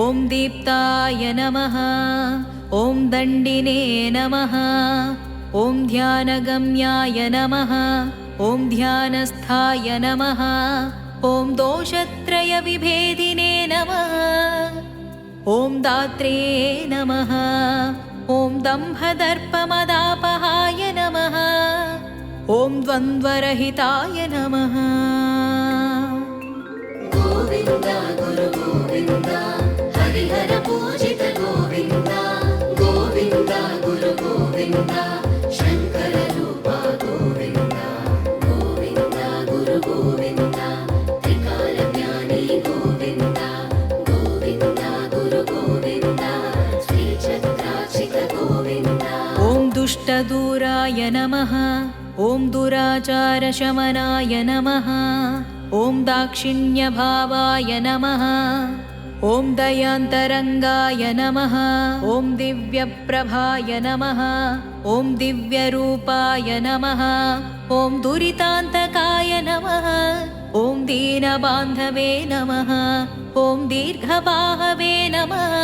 ॐ दीप्ताय नमः ॐ दण्डिने नमः ॐ ध्यानगम्याय नमः ॐ ध्यानस्थाय नमः ॐ दोषत्रयविभेदिने नमः ॐ दात्रे नमः ॐ दम्भदर्पमदापहाय नमः ॐ द्वन्द्वरहिताय नमः गोविन्द गुरु गोविन्द हरिहर पूजित गोविन्द गोविन्द गुरु गोविन्द शङ्कर रूप गोविन्द गोविन्द गुरु गोविन्द त्रिकालज्ञानी गोविन्द गोविन्द गुरु गोविन्द श्रीचक्रार्चित गोविन्द ॐ दुष्टदूराय नमः ॐ दुराचारशमनाय नमः ॐ दाक्षिण्यभावाय नमः ॐ दयान्तरङ्गाय नमः ॐ दिव्यप्रभाय नमः ॐ दिव्यरूपाय नमः ॐ दुरितान्तकाय नमः ॐ दीनबान्धवे नमः ॐ दीर्घबाहवे नमः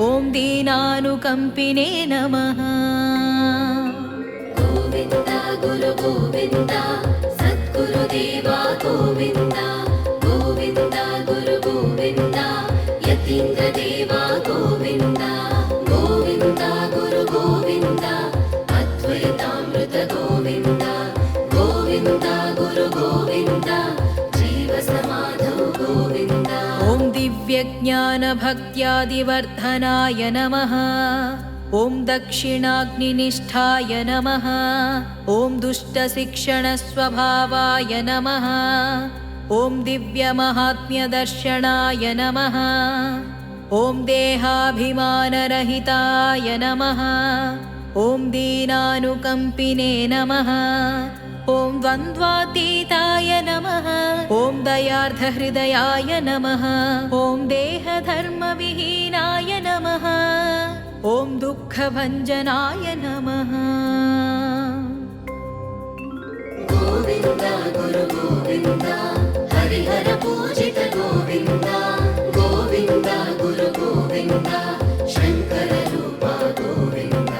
ॐ दीनानुकम्पिने नमः गोविन्द गुरु गोविन्द सद्गुरुदेवा गोविन्द गोविन्द गुरु गोविन्द यतीन्द्रदेवा गोविन्द गोविन्द गुरु गोविन्द अद्वैतामृत गोविन्द गोविन्द गुरु गोविन्द जीवसमाधौ गोविन्द ॐ दिव्यज्ञानभक्त्यादिवर्धनाय नमः ॐ दक्षिणाग्निनिष्ठाय नमः ॐ दुष्टशिक्षणस्वभावाय नमः ॐ दिव्यमाहात्म्यदर्शनाय नमः ॐ देहाभिमानरहिताय नमः ॐ दीनानुकम्पिने नमः ॐ द्वन्द्वातीताय नमः ॐ दयार्धहृदयाय नमः ॐ देहधर्मविहीनाय नमः ॐ दुःखभञ्जनाय नमः गोविन्द गुरु गोविन्द हरिहर पूजित गोविन्द गोविन्द गुरु गोविन्द शङ्कर रूप गोविन्द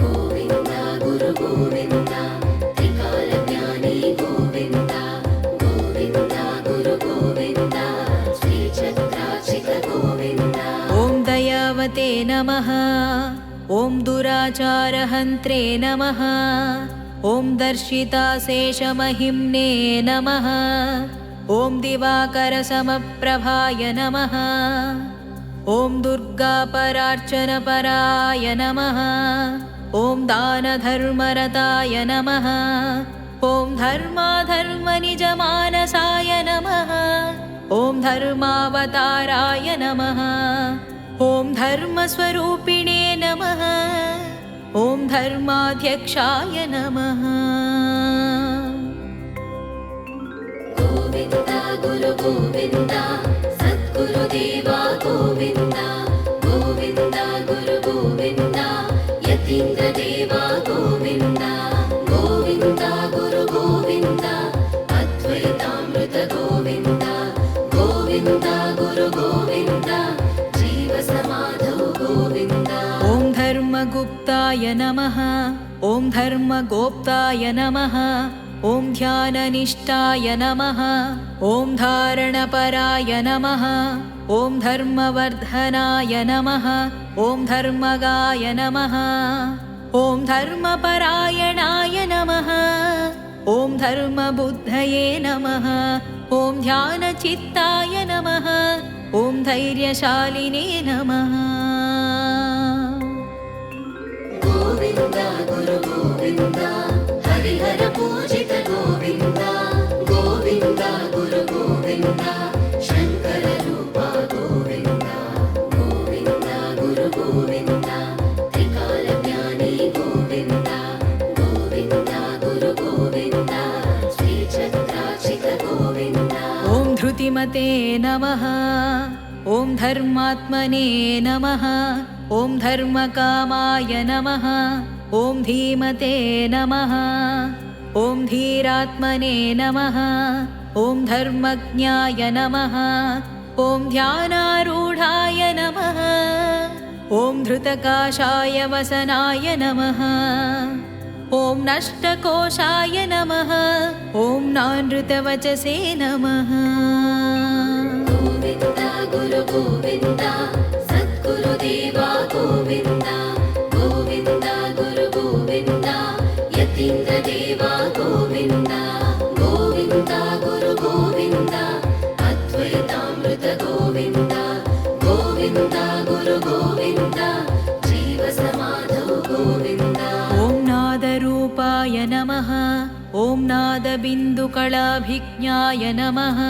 गोविन्द गुरु गोविन्द त्रिकालज्ञानी गोविन्द गोविन्द गुरु गोविन्द श्रीचक्रार्चित गोविन्द ॐ दयावते नमः ॐ दुराचारहन्त्रे नमः ॐ दर्शिताशेषमहिम्ने नमः ॐ दिवाकरसमप्रभाय नमः ॐ दुर्गापरार्चनपराय नमः ॐ दानधर्मरताय नमः ॐ धर्माधर्मनिजमानसाय नमः ॐ धर्मावताराय नमः ॐ धर्मस्वरूपिणे नमः ॐ धर्माध्यक्षाय नमः गोविन्द गुरु गोविन्द सद्गुरुदेवा गोविन्द गोविन्द गुरु गोविन्द यति यतीन्द्रदेवा गोविन्द गोविन्द गुरु गोविन्द अद्वैतामृत गोविन्द गोविन्द गुरु गोविन्द जीवसमाधौ गोविन्द। ॐ धर्मगुप्ताय नमः। ॐ धर्मगोप्ताय नमः। ॐ ध्याननिष्ठाय नमः। ॐ धारणपराय नमः। ॐ धर्मवर्धनाय नमः। ॐ धर्मगाय नमः। ॐ धर्मपरायणाय नमः। ॐ धर्मबुद्धये नमः। ॐ ध्यानचित्ताय नमः। ॐ धैर्यशालिने नमः। गोविन्द गुरु गोविन्द हरिहर पूजित गोविन्द गोविन्द गुरु गोविन्द शङ्कर रूपा गोविन्द गोविन्द गुरु गोविन्द त्रिकालज्ञानी गोविन्द गोविन्द गुरु गोविन्द श्रीचक्राचित गोविन्द। ॐ धृतिमते नमः। ॐ धर्मात्मने नमः। ॐ धर्मकामाय नमः। ॐ धीमते नमः। ॐ धीरात्मने नमः। ॐ धर्मज्ञाय नमः। ॐ ध्यानारूढाय नमः। ॐ धृतकाशाय वसनाय नमः। ॐ नष्टकोशाय नमः। ॐ नानृतवचसे नमः। गोविन्द गुरु गोविन्द सद्गुरुदेवा गोविन्द गोविन्द गुरु गोविन्द यतीन्द्रदेवा गोविन्द गोविन्द गुरु गोविन्द अद्वैतामृत गोविन्द गोविन्द गुरु गोविन्द जीवसमाधौ गोविन्द। ॐ नादरूपाय नमः। ॐ नादबिन्दुकलाभिज्ञाय नमः।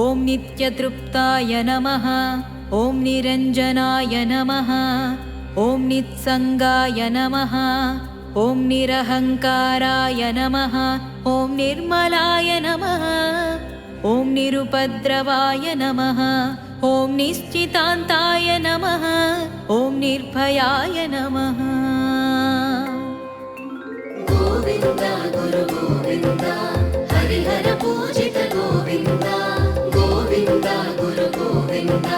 ॐ नित्यतृप्ताय नमः। ॐ निरञ्जनाय नमः। ॐ नित्सङ्गाय नमः। ॐ निरहङ्काराय नमः। ॐ निर्मलाय नमः। ॐ निरुपद्रवाय नमः। ॐ निश्चितान्ताय नमः। ॐ निर्भयाय नमः। गोविन्द गुरु गोविन्द हरिहर पूजित गोविन्द गोविन्द गुरु गोविन्द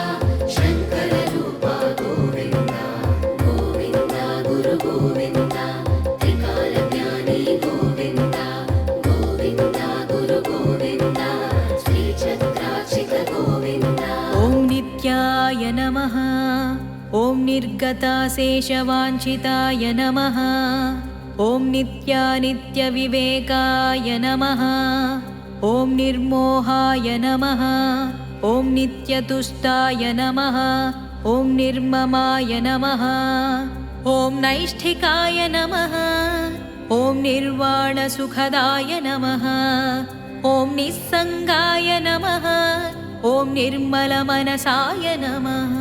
शङ्कर रूपा गोविन्द गोविन्द गुरु गोविन्द त्रिकालज्ञानी गोविन्द गोविन्द गुरु गोविन्द श्रीचक्राचित गोविन्द। ॐ नित्याय नमः। ॐ निर्गताशेषवाञ्छिताय नमः। ॐ नित्यानित्यविवेकाय नमः। ॐ निर्मोहाय नमः। ॐ नित्यतुष्टाय नमः। ॐ निर्ममाय नमः। ॐ नैष्ठिकाय नमः। ॐ निर्वाणसुखदाय नमः। ॐ निस्सङ्गाय नमः। ॐ निर्मलमनसाय नमः।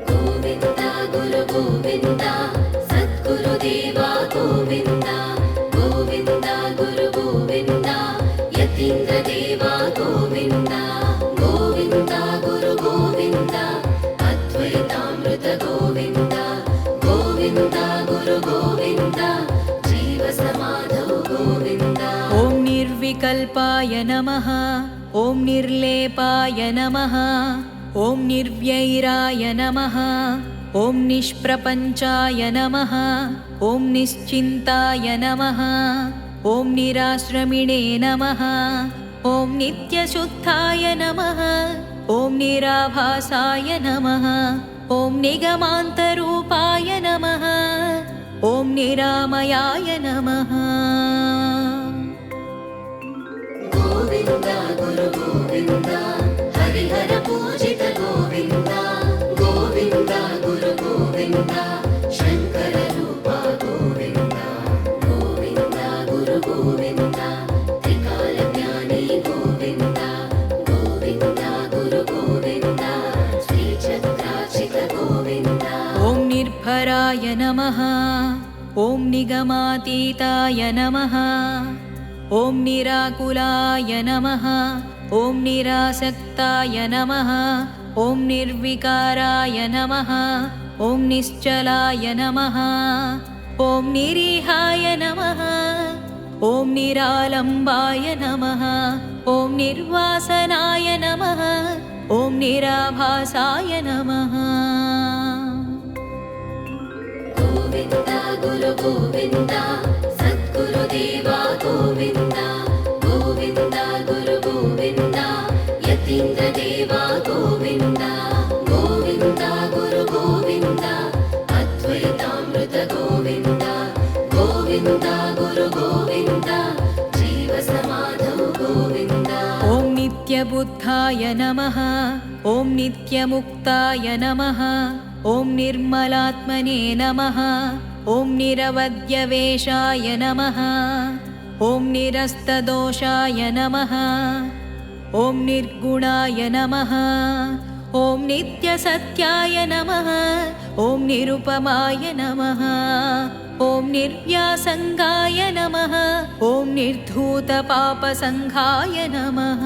गोविन्द गुरु गोविन्द सद्गुरुदेवा गोविन्द गोविन्द गुरु गोविन्द यतीन्द्रदेवा गोविन्द गोविन्द गुरु गोविन्द अद्वैतामृत गोविन्द गोविन्द गुरु गोविन्द जीवसमाधौ गोविन्द। ॐ निर्विकल्पाय नमः। ॐ निर्लेपाय नमः। ॐ निर्व्यैराय नमः। ॐ निष्प्रपञ्चाय नमः। ॐ निश्चिन्ताय नमः। ॐ निराश्रमिणे नमः। ॐ नित्यशुद्धाय नमः। ॐ निराभासाय नमः। ॐ निगमान्तरूपाय नमः। ॐ निरामयाय नमः। गोविन्द गुरु गोविन्द हरिहर पूजित गोविन्द गोविन्द गुरु गोविन्द शङ्कर रूपा गोविन्द गोविन्द गुरु गोविन्द त्रिकालज्ञानी गोविन्द गोविन्द गुरु गोविन्द श्रीचक्राचित गोविन्द। ॐ निर्भराय नमः। ॐ निगमातीताय नमः। ॐ निराकुलाय नमः। ॐ निरासक्ताय नमः। ॐ निर्विकाराय नमः। ॐ निश्चलाय नमः ॐ निरीहाय नमः ॐ निरालम्बाय नमः ॐ निर्वासनाय नमः ॐ निराभासाय नमः। गोविन्द गुरु गोविन्द सद्गुरुदेवा गोविन्द गोविन्द गुरु गोविन्द यतीन्द्रदेवा गोविन्द गोविन्द गुरु गोविन्द अद्वैतामृत गोविन्द गोविन्द गुरु गोविन्द जीवसमाधौ गोविन्द। ॐ नित्यबुद्धाय नमः ॐ नित्यमुक्ताय नमः ॐ निर्मलात्मने नमः ॐ निरवध्यवेशाय नमः ॐ निरस्तदोषाय नमः ॐ निर्गुणाय नमः ॐ नित्यसत्याय नमः ॐ निरुपमाय नमः ॐ निर्व्यासङ्गाय नमः ॐ निर्धूतपापसङ्घाय नमः।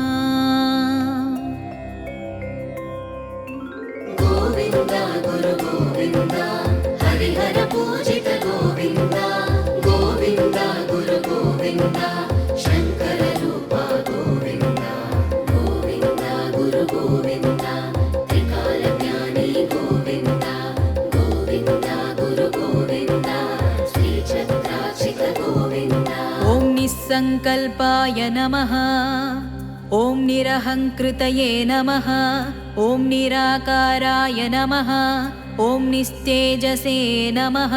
गोविन्द गुरु गोविन्द हरिहर पूजित गोविन्द गोविन्द गुरु गोविन्द शङ्कर रूप गोविन्द गोविन्द गुरु गोविन्द त्रिकालज्ञानी गोविन्द गोविन्द गुरु गोविन्द श्रीचक्रार्चित गोविन्द। ॐ निस्सङ्कल्पाय नमः ॐ निरहङ्कृतये नमः ॐ निराकाराय नमः ॐ निस्तेजसे नमः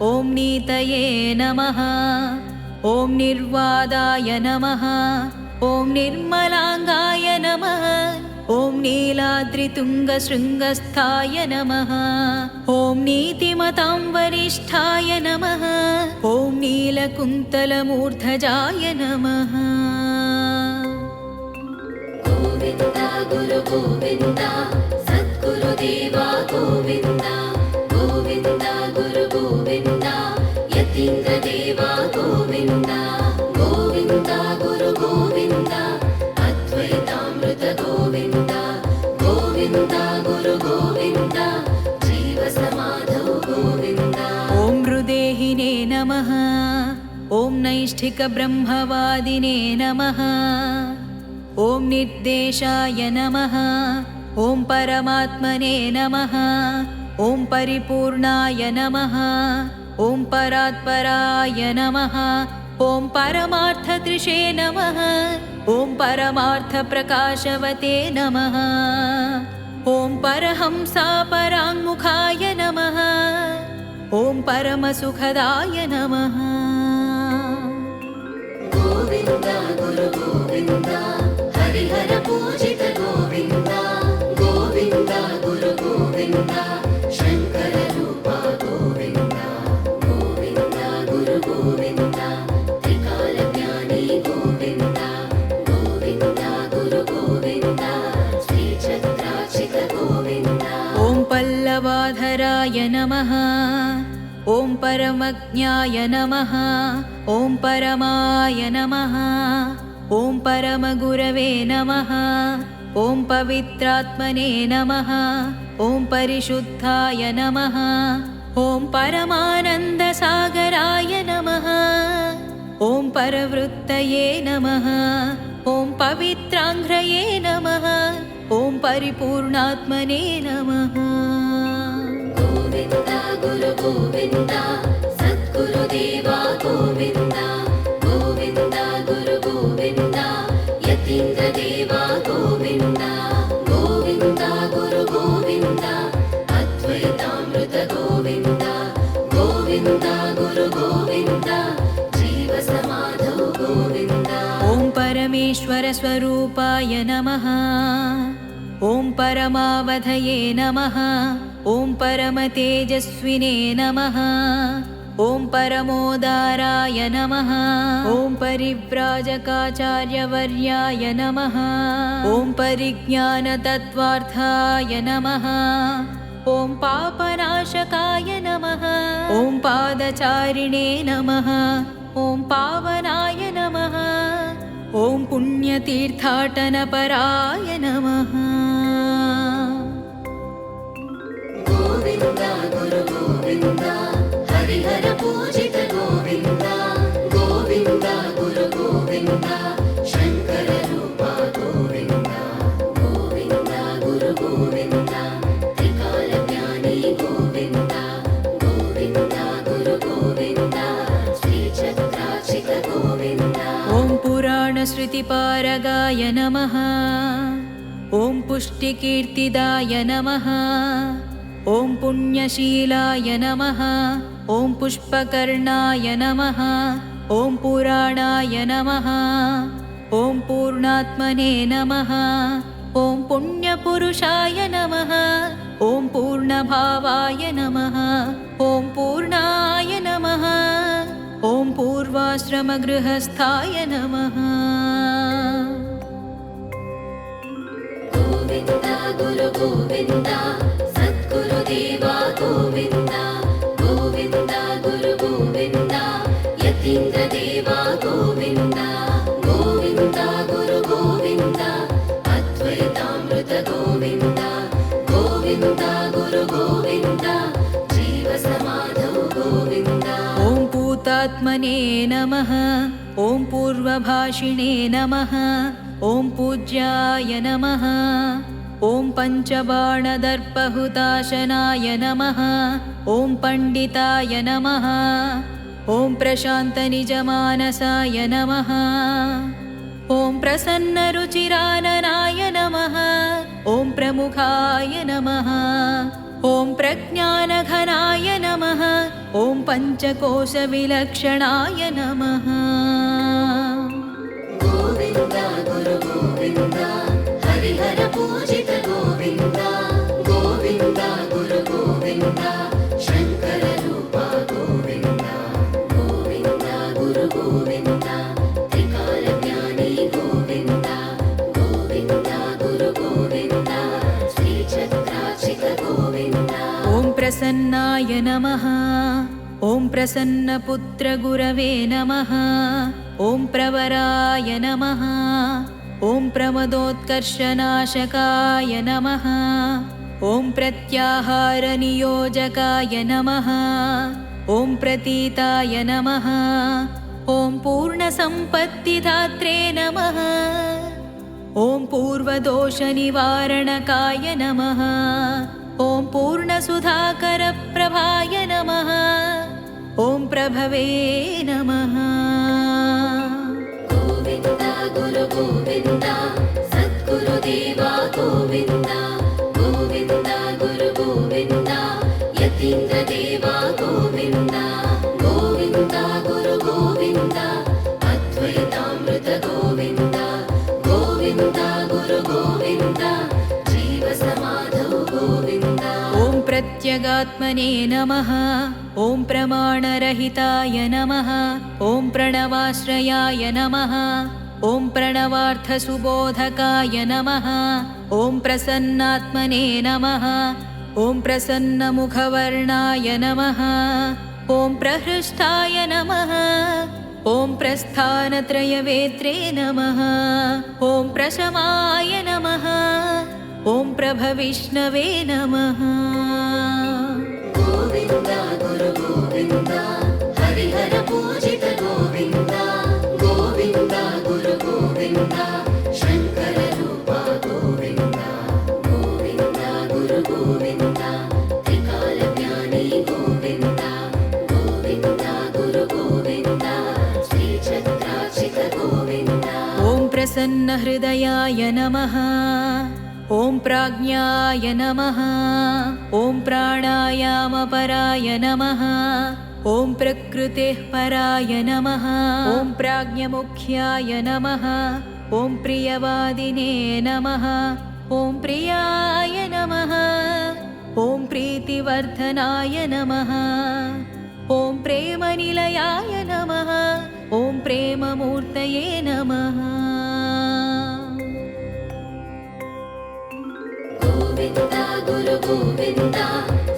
ॐ नीतये नमः ॐ निर्वादाय नमः ॐ निर्मलाङ्गाय नमः ॐ नीलाद्रितुङ्गशृङ्गस्थाय नमः ॐ नीतिमतां वरिष्ठाय नमः ॐ नीलकुन्तलमूर्धजाय नमः। गोविन्द गुरु गोविन्द सद्गुरुदेवा गोविन्द गोविन्द गुरु गोविन्द यतीन्द्रदेवा गोविन्द गोविन्द गुरु गोविन्द अद्वैतामृत गोविन्द गोविन्द गुरु गोविन्द जीवसमाधौ गोविन्द। ॐ हृदेहिने नमः ॐ नैष्ठिकब्रह्मवादिने नमः ॐ निर्देशाय नमः ॐ परमात्मने नमः ॐ परिपूर्णाय नमः ॐ परात्पराय नमः ॐ परमार्थदृशे नमः ॐ परमार्थप्रकाशवते नमः ॐ परहंसापराङ्मुखाय नमः ॐ परमसुखदाय नमः। गोविन्द गुरु गोविन्द हरिहर पूजित गोविन्द गोविन्द गुरु गोविन्द शङ्कर रूप गोविन्द गोविन्द गुरु गोविन्द त्रिकालज्ञानी गोविन्द गोविन्द गुरु गोविन्द श्रीचक्रार्चित गोविन्द। ॐ पल्लवाधराय नमः ॐ परमज्ञाय नमः ॐ परमाय नमः ॐ परमगुरवे नमः ॐ पवित्रात्मने नमः ॐ परिशुद्धाय नमः ॐ परमानन्दसागराय नमः ॐ परवृत्तये नमः ॐ पवित्राङ्घ्रये नमः ॐ परिपूर्णात्मने नमः। गोविन्द गुरु गोविन्द सद्गुरुदेवा गोविन्द गोविन्द गुरु गोविन्द यतीन्द्रदेवा गोविन्द गोविन्द गुरु गोविन्द अद्वैतामृत गोविन्द गोविन्द गुरु गोविन्द जीवसमाधौ गोविन्द। ॐ परमेश्वरस्वरूपाय नमः ॐ परमावधये नमः ॐ परमतेजस्विने नमः ॐ परमोदाराय नमः ॐ परिव्राजकाचार्यवर्याय नमः ॐ परिज्ञानतत्त्वार्थाय नमः ॐ पापनाशकाय नमः ॐ पादचारिणे नमः ॐ पावनाय नमः ॐ पुण्यतीर्थाटनपराय नमः। गोविन्द गुरु गोविन्द हरिहर पूजित गोविन्द गोविन्द गुरु गोविन्द शङ्कर रूपा गोविन्द गोविन्द गुरु गोविन्द त्रिकालज्ञानी गोविन्द गोविन्द गुरु गोविन्द श्रीचक्रार्चित गोविन्द ॐ पुराणश्रुतिपारगाय नमः। ॐ पुष्टिकीर्तिदाय नमः। ॐ पुण्यशीलाय नमः। ॐ पुष्पकर्णाय नमः। ॐ पुराणाय नमः। ॐ पूर्णात्मने नमः। ॐ पुण्यपुरुषाय नमः। ॐ पूर्णभावाय नमः। ॐ पूर्णाय नमः। ॐ पूर्वाश्रमगृहस्थाय नमः। गोविन्द गुरु गोविन्द सद्गुरुदेवा गोविन्द गोविन्द गुरु गोविन्द यतीन्द्रदेवा गोविन्द गोविन्द गुरु गोविन्द अद्वैतामृत गोविन्द गोविन्द गुरु गोविन्द जीवसमाधौ गोविन्द ॐ पूतात्मने नमः। ॐ पूर्वभाषिणे नमः। ॐ पूज्याय नमः। ॐ पञ्चबाणदर्पहुताशनाय नमः। ॐ पण्डिताय नमः। ॐ प्रशान्तनिजमानसाय नमः। ॐ प्रसन्नरुचिराननाय नमः। ॐ प्रमुखाय नमः। ॐ प्रज्ञानघनाय नमः। ॐ पञ्चकोशविलक्षणाय नमः। गोविन्द गुरु गोविन्द हरिहर पूजित गोविन्द गोविन्द गुरु गोविन्द शङ्कर रूपा गोविन्द गोविन्द गुरु गोविन्द त्रिकालज्ञानी गोविन्द गोविन्द गुरु गोविन्द श्रीचक्रार्चित गोविन्द ॐ प्रसन्नाय नमः। ॐ प्रसन्नपुत्रगुरवे नमः। ॐ प्रवराय नमः। ॐ प्रमदोत्कर्षनाशकाय नमः। ॐ प्रत्याहारनियोजकाय नमः। ॐ प्रतीताय नमः। ॐ पूर्णसम्पत्तिदात्रे नमः। ॐ पूर्वदोषनिवारणकाय नमः। ॐ पूर्णसुधाकरप्रभाय नमः। ॐ प्रभवे नमः। गोविन्द गुरु गोविन्द सद्गुरुदेवा गोविन्द गोविन्द गुरु गोविन्द यतीन्द्रदेवा गोविन्द गोविन्द गुरु गोविन्द अद्वैतामृत गोविन्द गोविन्द गुरु गोविन्द जीवसमाधौ गोविन्द ॐ प्रत्यगात्मने नमः। ॐ प्रमाणरहिताय नमः। ॐ प्रणवाश्रयाय नमः। ॐ प्रणवार्थसुबोधकाय नमः। ॐ प्रसन्नात्मने नमः। ॐ प्रसन्नमुखवर्णाय नमः। ॐ प्रहृष्टाय नमः। ॐ प्रस्थानत्रयवेत्रे नमः। ॐ प्रशमाय नमः। ॐ प्रभविष्णवे नमः। गोविन्द गुरु गोविन्द हरिहर पूजित गोविन्द गोविन्द गुरु गोविन्द शङ्कर रूपा गोविन्द गोविन्द गुरु गोविन्द त्रिकालज्ञानी गोविन्द गोविन्द गुरु गोविन्द श्रीचक्रार्चित गोविन्द ॐ प्रसन्नहृदयाय नमः। ॐ प्राज्ञाय नमः। ॐ प्राणायामपराय नमः। ॐ प्रकृतेः पराय नमः। ॐ प्राज्ञमुख्याय नमः। ॐ प्रियवादिने नमः। ॐ प्रियाय नमः। ॐ प्रीतिवर्धनाय नमः। ॐ प्रेमनिलयाय नमः। ॐ प्रेममूर्तये नमः। गोविन्द गुरु गोविन्द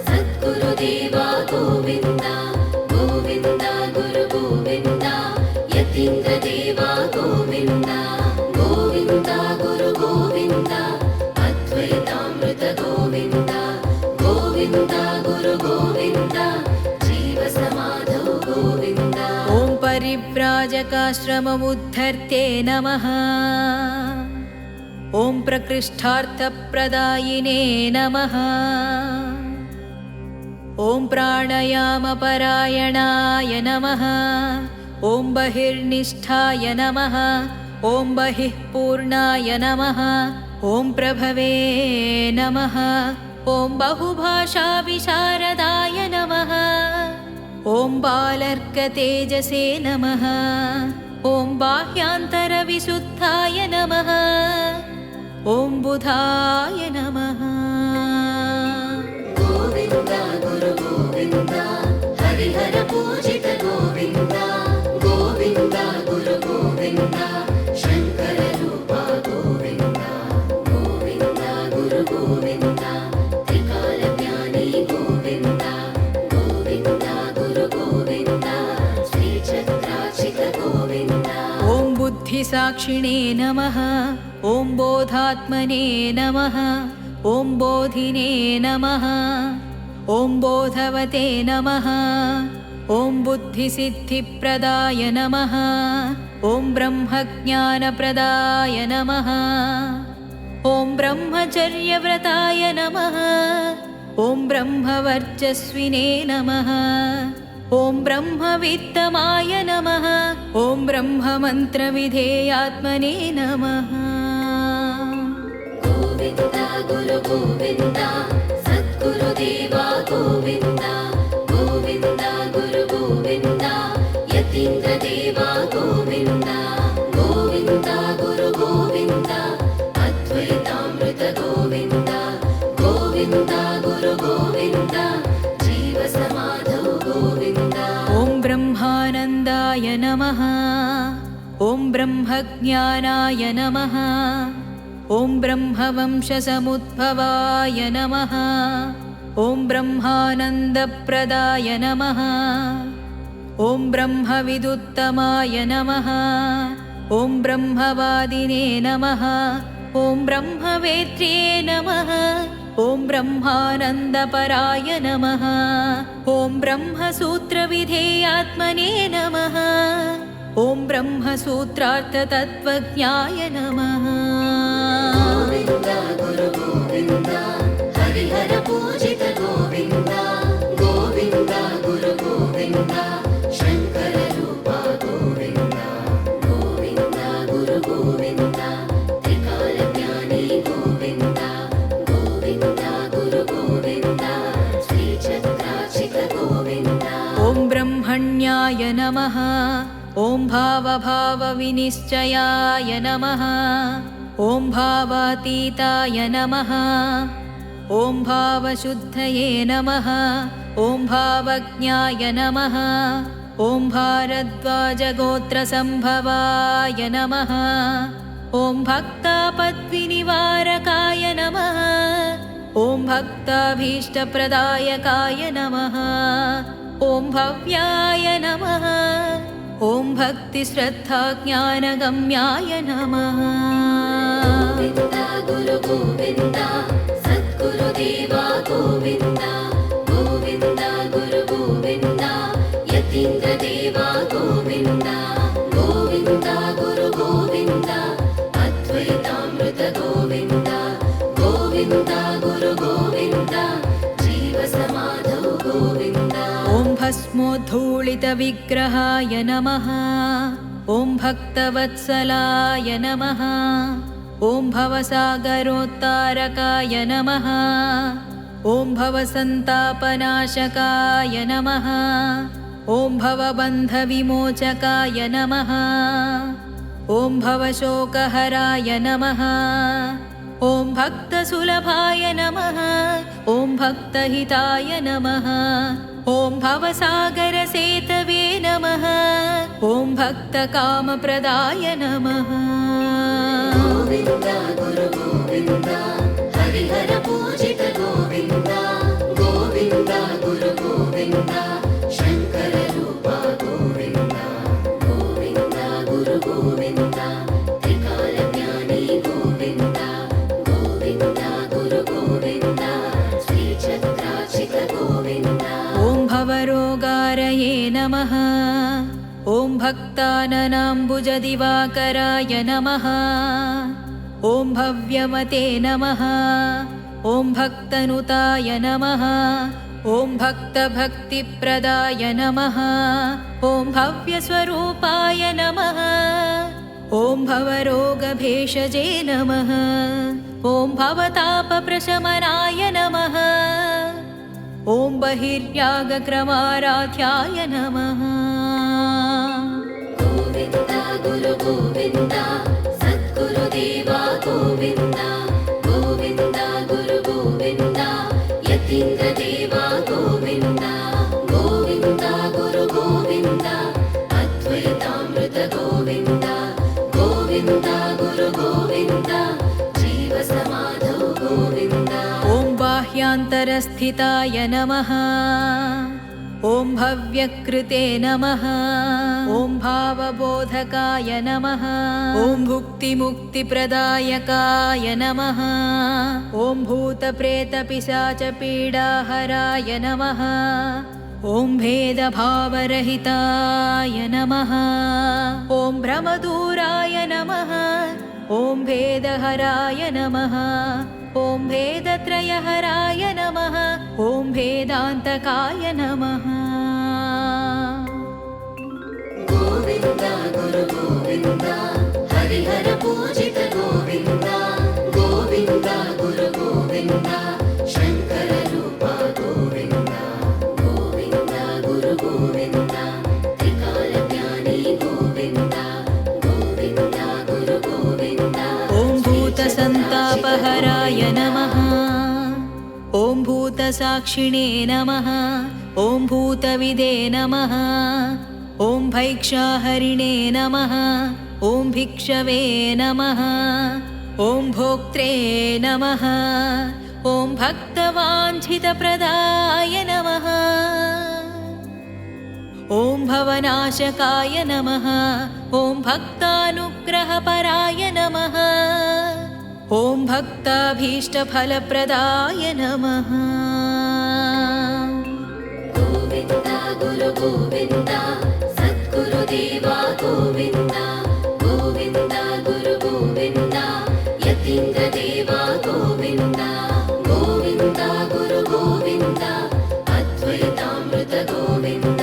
सद्गुरुदेवा गोविन्द गोविन्द गुरु गोविन्द यतीन्द्रदेवा गोविन्द गोविन्द गुरु गोविन्द अद्वैतामृत गोविन्द गोविन्द गुरु गोविन्द याचकाश्रममुद्धर्ते नमः। ॐ प्रकृष्टार्थप्रदायिने नमः। ॐ प्राणायामपरायणाय नमः। ॐ बहिर्निष्ठाय नमः। ॐ बहिः पूर्णाय नमः। ॐ प्रभवे नमः। ॐ बहुभाषाविशारदाय नमः। ॐ बालर्कतेजसे नमः। ॐ बाह्यान्तरविशुद्धाय नमः। ॐ बुधाय नमः। गोविन्द गुरु गोविन्द हरिहर पूजित गोविन्द गोविन्द गुरु गोविन्द शङ्कर रूप गोविन्द गोविन्द गुरु गोविन्द त्रिकालज्ञानी गोविन्द गोविन्द गुरु गोविन्द श्रीचक्रार्चित गोविन्द। ॐ बुद्धिसाक्षिणे नमः। ॐ बोधात्मने नमः। ॐ बोधिने नमः। ॐ बोधवते नमः। ॐ बुद्धिसिद्धिप्रदाय नमः। ॐ ब्रह्मज्ञानप्रदाय नमः। ॐ ब्रह्मचर्यव्रताय नमः। ॐ ब्रह्मवर्चस्विने नमः। ॐ ब्रह्मवित्तमाय नमः। ॐ ब्रह्ममन्त्रविधेयात्मने नमः। गोविन्द गुरु गोविन्द सद्गुरुदेवा गोविन्द गोविन्द गुरु गोविन्द यतीन्द्रदेवा गोविन्द गोविन्द गुरु गोविन्द अद्वैतामृत गोविन्द गोविन्द गुरु गोविन्द जीवसमाधौ गोविन्द। ॐ ब्रह्मानन्दाय नमः। ॐ ब्रह्मज्ञानाय नमः। ॐ ब्रह्मवंशसमुद्भवाय नमः। ॐ ब्रह्मानन्दप्रदाय नमः। ॐ ब्रह्मविदुत्तमाय नमः। ॐ ब्रह्मवादिने नमः। ॐ ब्रह्मवेत्र्ये नमः। ॐ ब्रह्मानन्दपराय नमः। ॐ ब्रह्मसूत्रविधेयात्मने नमः। ॐ ब्रह्मसूत्रार्थतत्त्वज्ञाय नमः। गोविन्द गुरु गोविन्द हरिहर पूजित गोविन्द गोविन्द गुरु गोविन्द शङ्कर रूप गोविन्द गोविन्द गुरु गोविन्द त्रिकालज्ञानी गोविन्द गोविन्द गुरु गोविन्द श्रीचक्रार्चित गोविन्द। ॐ ब्रह्मण्याय नमः। ॐ भावभावविनिश्चयाय नमः। ॐ भावातीताय नमः। ॐ भावशुद्धये नमः। ॐ भावज्ञाय नमः। ॐ भारद्वाजगोत्रसम्भवाय नमः। ॐ भक्तापद्विनिवारकाय नमः। ॐ भक्ताभीष्टप्रदायकाय नमः। ॐ भव्याय नमः। ॐ भक्तिश्रद्धाज्ञानगम्याय नमः। गोविन्द गुरु गोविन्द सद्गुरुदेवा गोविन्द गोविन्द गुरु गोविन्द यतीन्द्रदेवा गोविन्द गोविन्द गुरु गोविन्द अद्वैतामृत गोविन्द गोविन्द गुरु गोविन्द जीवसमाधौ गोविन्द। ॐ भस्मोद्धूलितविग्रहाय नमः। ॐ भक्तवत्सलाय नमः। ॐ भवसागरोत्तारकाय नमः। ॐ भवसन्तापनाशकाय नमः। ॐ भवबन्धविमोचकाय नमः। ॐ भवशोकहराय नमः। ॐ भक्तसुलभाय नमः। ॐ भक्तहिताय नमः। ॐ भवसागरसेतवे नमः। ॐ भक्तकामप्रदाय नमः। गोविन्द गुरु गोविन्द हरिहर पूजित गोविन्द गोविन्द गुरु गोविन्द शङ्कर रूप गोविन्द गोविन्द गुरु गोविन्द त्रिकालज्ञानी गोविन्द गोविन्द गुरु गोविन्द श्रीचक्रार्चित गोविन्द। ॐ भवरोगारये नमः। ॐ भक्ताननाम्बुजदिवाकराय नमः। ॐ भव्यमते नमः। ॐ भक्तनुताय नमः। ॐ भक्तभक्तिप्रदाय नमः। ॐ भव्यस्वरूपाय नमः। ॐ भवरोगभेषजे नमः। ॐ भवतापप्रशमनाय नमः। ॐ बहिर्यागक्रमाराध्याय नमः। गोविन्द गुरु गोविन्द सद्गुरुदेवा गोविन्द। गोविन्द गुरु गोविन्द यतीन्द्रदेवा गोविन्द। गोविन्द गुरु गोविन्द अद्वैतामृत गोविन्द। गोविन्द गुरु गोविन्द जीवसमाधौ गोविन्द। ॐ बाह्यान्तरस्थिताय नमः। ॐ भव्यकृते नमः। ॐ भावबोधकाय नमः। ॐ भुक्तिमुक्तिप्रदायकाय नमः। ॐ भूतप्रेतपिशाचपीडाहराय नमः। ॐ भेदभावरहिताय नमः। ॐ भ्रमदूराय नमः। ॐ भेदहराय नमः। ॐ भेदत्रयहराय नमः। ॐ भेदान्तकाय नमः। गोविन्द गुरु गोविन्द हरिहर पूजित गोविन्द। गोविन्द गुरु गोविन्द शङ्कर रूपा गोविन्द। गोविन्द गुरु गोविन्द त्रिकालज्ञानी गोविन्द। गोविन्द गुरु गोविन्द। ॐ भूतसन्तापहराय नमः। ॐ भूतसाक्षिणे नमः। ॐ भूतविदे नमः। ॐ भैक्षाहरिणे नमः। ॐ भिक्षवे नमः। ॐ भोक्त्रे नमः। ॐ भक्तवाञ्छितप्रदाय नमः। ॐ भवनाशकाय नमः। ॐ भक्तानुग्रहपराय नमः। ॐ भक्ताभीष्टफलप्रदाय नमः। गोविन्द गुरु गोविन्द सद्गुरुदेवा गोविन्द। गोविन्द गुरु गोविन्द यतीन्द्रदेवा गोविन्द। गोविन्द गुरु गोविन्द अद्वैतामृत गोविन्द।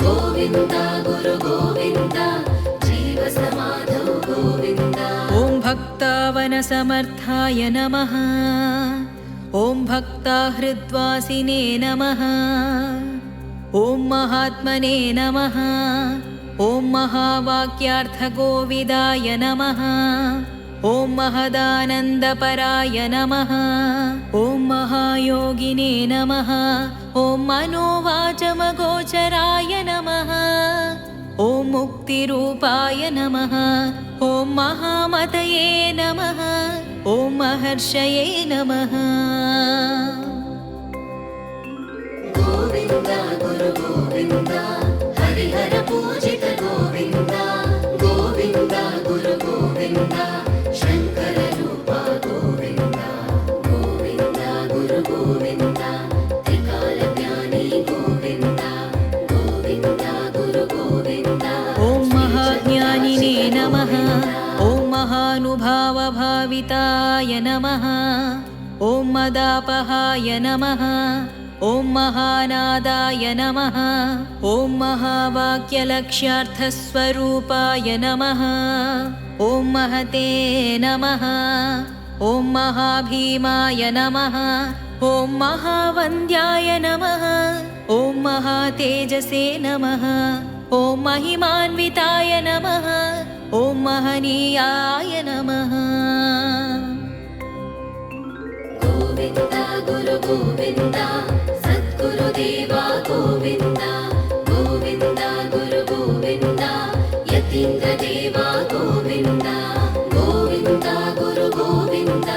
गोविन्द गुरु गोविन्द जीवसमाधौ गोविन्द। ॐ भक्तावनसमर्थाय नमः। ॐ भक्ताहृद्वासिने नमः। ॐ महात्मने नमः। ॐ महावाक्यार्थगोविदाय नमः। ॐ महदानन्दपराय नमः। ॐ महायोगिने नमः। ॐ मनोवाचमगोचराय नमः। ॐ मुक्तिरूपाय नमः। ॐ महामतये नमः। ॐ महर्षये नमः। गोविन्द गुरु गोविन्द हरिहर पूजित गोविन्द। गोविन्द गुरु गोविन्द शङ्कर रूपा गोविन्द। गोविन्द गुरु गोविन्द त्रिकालज्ञानी गोविन्द। गोविन्द गुरु गोविन्द। ॐ महाज्ञानिने नमः। ॐ महानुभावभाविताय नमः। ॐ मदापहाय नमः। ॐ महानादाय नमः। ॐ महावाक्यलक्ष्यार्थस्वरूपाय नमः। ॐ महते नमः। ॐ महाभीमाय नमः। ॐ महावन्द्याय नमः। ॐ महातेजसे नमः। ॐ महिमान्विताय नमः। ॐ महनीयाय नमः। गोविन्द गुरु गोविन्द सद्गुरुदेवा गोविन्द। गोविन्द गुरु गोविन्द यतीन्द्रदेवा गोविन्द। गोविन्द गुरु गोविन्द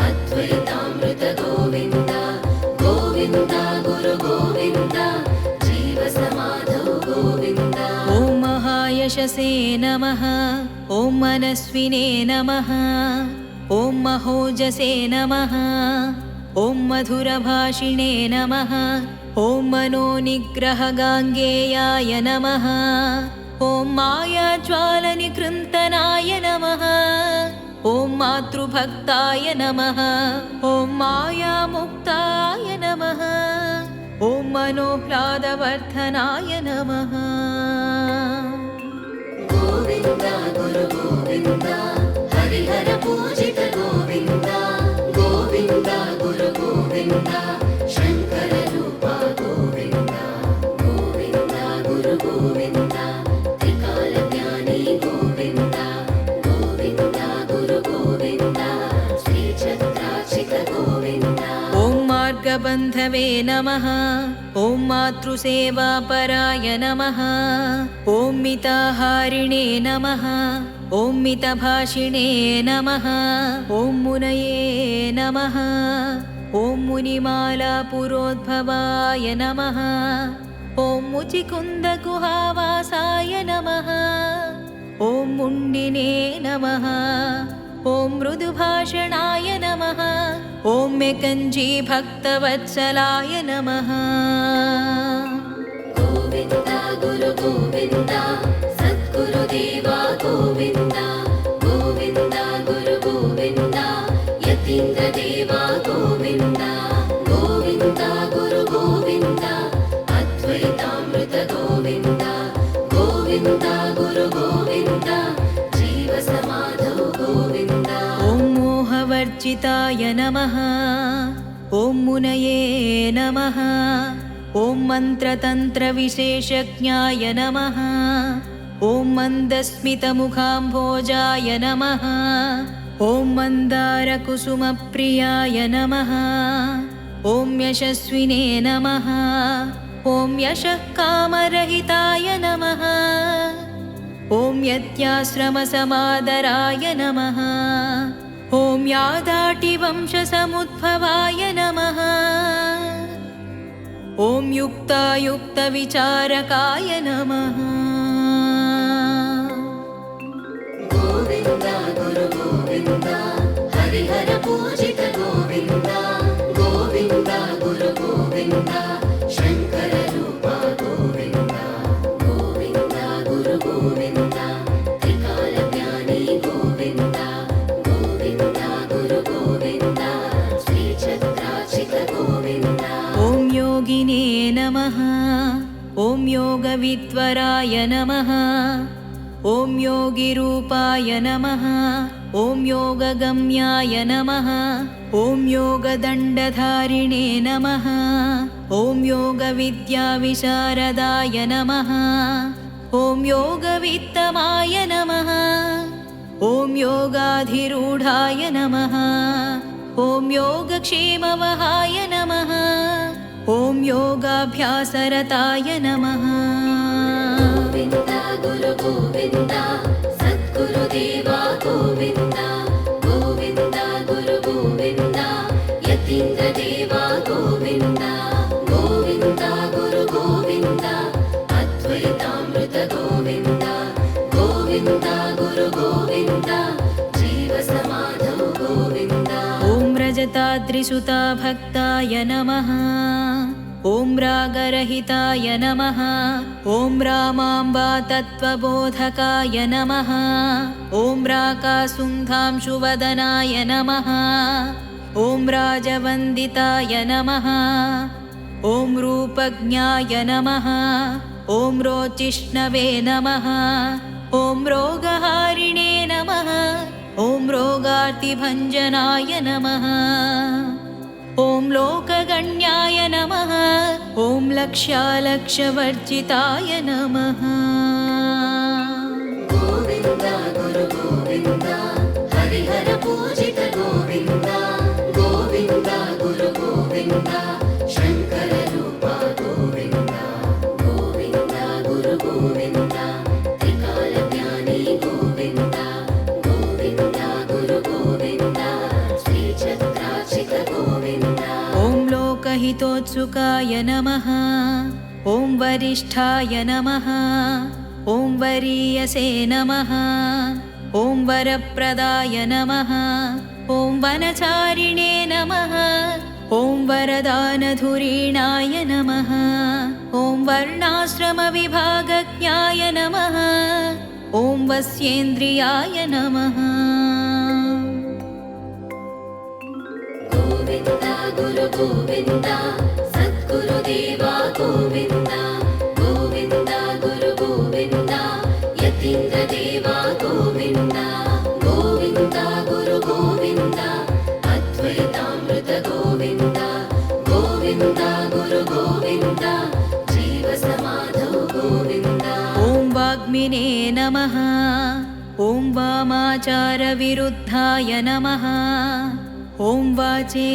अद्वैतामृत गोविन्द। गोविन्द गुरु गोविन्द जीवसमाधौ गोविन्द। ॐ महायशसे नमः। ॐ मनस्विने नमः। ॐ महोजसे नमः। ॐ मधुरभाषिणे नमः। ॐ मनोनिग्रहगाङ्गेयाय नमः। ॐ मायाज्वालनिकृन्तनाय नमः। ॐ मातृभक्ताय नमः। ॐ मायामुक्ताय नमः। ॐ मनोह्लादवर्धनाय नमः। गोविन्द गुरु गोविन्द हरिहर पूजित गोविन्द गोविन्द गुरु गोविन्द शङ्कर रूपा गोविन्द गोविन्द गुरु गोविन्द त्रिकालज्ञानी गोविन्द गोविन्द गुरु गोविन्द श्रीचक्रार्चित गोविन्द। ॐ मार्गबन्धवे नमः। ॐ मातृसेवापराय नमः। ॐ मिताहारिणे नमः। ॐ मितभाषिणे नमः। ॐ मुनये नमः। ॐ मुनिमालापुरोद्भवाय नमः। ॐ मुचिकुन्दगुहावासाय नमः। ॐ मुण्डिने नमः। ॐ मृदुभाषणाय नमः। ॐ मेकञ्जी भक्तवत्सलाय नमः। गोविन्द गुरु गोविन्द सद्गुरुदेवा गोविन्द गोविन्द गुरु गोविन्द यतीन्द्रदेवा गोविन्द गोविन्द गुरु गोविन्द अद्वैतामृत गोविन्द गोविन्द गुरु गोविन्द जीवसमाधौ गोविन्द। ॐ मोहवर्जिताय नमः। ॐ मुनये नमः। ॐ मन्त्रतन्त्रविशेषज्ञाय नमः। ॐ मन्दस्मितमुखाम्भोजाय नमः। ॐ मन्दारकुसुमप्रियाय नमः। ॐ यशस्विने नमः। ॐ यशः कामरहिताय नमः। ॐ यत्याश्रमसमादराय नमः। ॐ यादाटिवंशसमुद्भवाय नमः। ॐ युक्तायुक्तविचारकाय नमः। गोविन्द गुरु गोविन्द हरिहर पूजित गोविन्द गोविन्द गुरु गोविन्द शङ्कर रूपा गोविन्द गोविन्द गुरु गोविन्द त्रिकालज्ञानी गोविन्द गोविन्द गुरु गोविन्द श्रीचक्रार्चित गोविन्द। ॐ योगिने नमः। ॐ योगविद्वराय नमः। ॐ योगिरूपाय नमः। ॐ योगगम्याय नमः। ॐ योगदण्डधारिणे नमः। ॐ योगविद्याविशारदाय नमः। ॐ योगवित्तमाय नमः। ॐ योगाधिरूढाय नमः। ॐ योगक्षेमवहाय नमः। ॐ योगाभ्यासरताय नमः। गोविन्द गुरु गोविन्द सद्गुरुदेवा गोविन्द गोविन्द गुरु गोविन्द यतीन्द्रदेवा गोविन्द गोविन्द गुरु गोविन्द अद्वैतामृत गोविन्द गोविन्द गुरु गोविन्द जीवसमाधौ गोविन्द। ॐ रजताद्रिसुता भक्ताय नमः। ॐ रागरहिताय नमः। ॐ रामाम्बा तत्त्वबोधकाय नमः। ॐ राकासुन्धांशुवदनाय नमः। ॐ राजवन्दिताय नमः। ॐ रूपज्ञाय नमः। ॐ रोचिष्णवे नमः। ॐ रोगहारिणे नमः। ॐ रोगार्तिभञ्जनाय नमः। ॐ लोकगण्याय नमः। ॐ लक्ष्यालक्ष्यवर्जिताय नमः। गोविन्द गुरु गोविन्द हरिहर पूजित गोविन्द गोविन्द गुरु गोविन्द शङ्कर रूपा गोविन्द गोविन्द गुरु गोविन्द त्रिकालज्ञानी गोविन्द गोविन्द गुरु गोविन्द श्रीचक्रार्चित गोविन्द। ॐ लोकहितोत्सुकाय नमः। ॐ वरिष्ठाय नमः। ॐ वरीयसे नमः। ॐ वरप्रदाय नमः। ॐ वनचारिणे नमः। ॐ वरदानधुरीणाय नमः। ॐ वर्णाश्रमविभागज्ञाय नमः। ॐ वस्येन्द्रियाय नमः। गोविन्द गुरु गोविन्द सद्गुरुदेवा गोविन्द गोविन्द गुरु गोविन्द यतीन्द्रदेवा गोविन्द गोविन्द गुरु गोविन्द अद्वैतामृत गोविन्द गोविन्द गुरु गोविन्द जीवसमाधौ गोविन्द। ॐ वाग्मिने नमः। ॐ वामाचारविरुद्धाय नमः। ॐ वाचे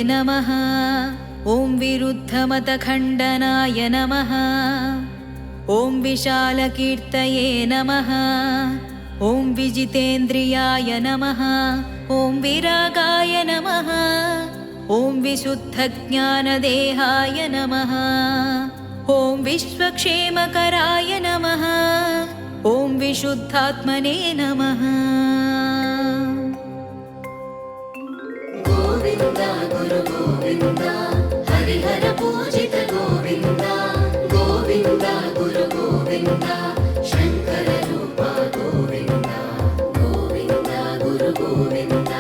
नमः। ॐ विरुद्धमतखण्डनाय नमः। ॐ विशालकीर्तये नमः। ॐ विजितेन्द्रियाय नमः। ॐ विरागाय नमः। ॐ विशुद्धज्ञानदेहाय नमः। ॐ विश्वक्षेमकराय नमः। ॐ विशुद्धात्मने नमः। गोविन्द गुरु गोविन्द हरिहर पूजित गोविन्द गोविन्द गुरु गोविन्द शङ्कर रूपा गोविन्द गोविन्द गुरु गोविन्द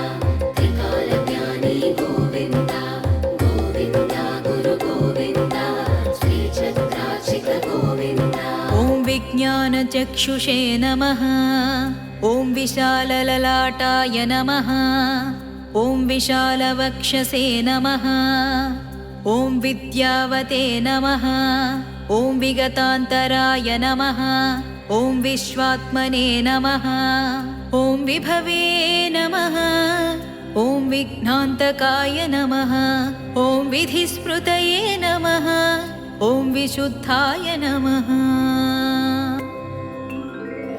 त्रिकालज्ञानी गोविन्द गोविन्द गुरु गोविन्द श्रीचक्रार्चित गोविन्द। ॐ विज्ञानचक्षुषे नमः। ॐ विशालललाटाय नमः। ॐ विशालवक्षसे नमः। ॐ विद्यावते नमः। ॐ विगतान्तराय नमः। ॐ विश्वात्मने नमः। ॐ विभवे नमः। ॐ विघ्नान्तकाय नमः। ॐ विधिस्मृतये नमः। ॐ विशुद्धाय नमः।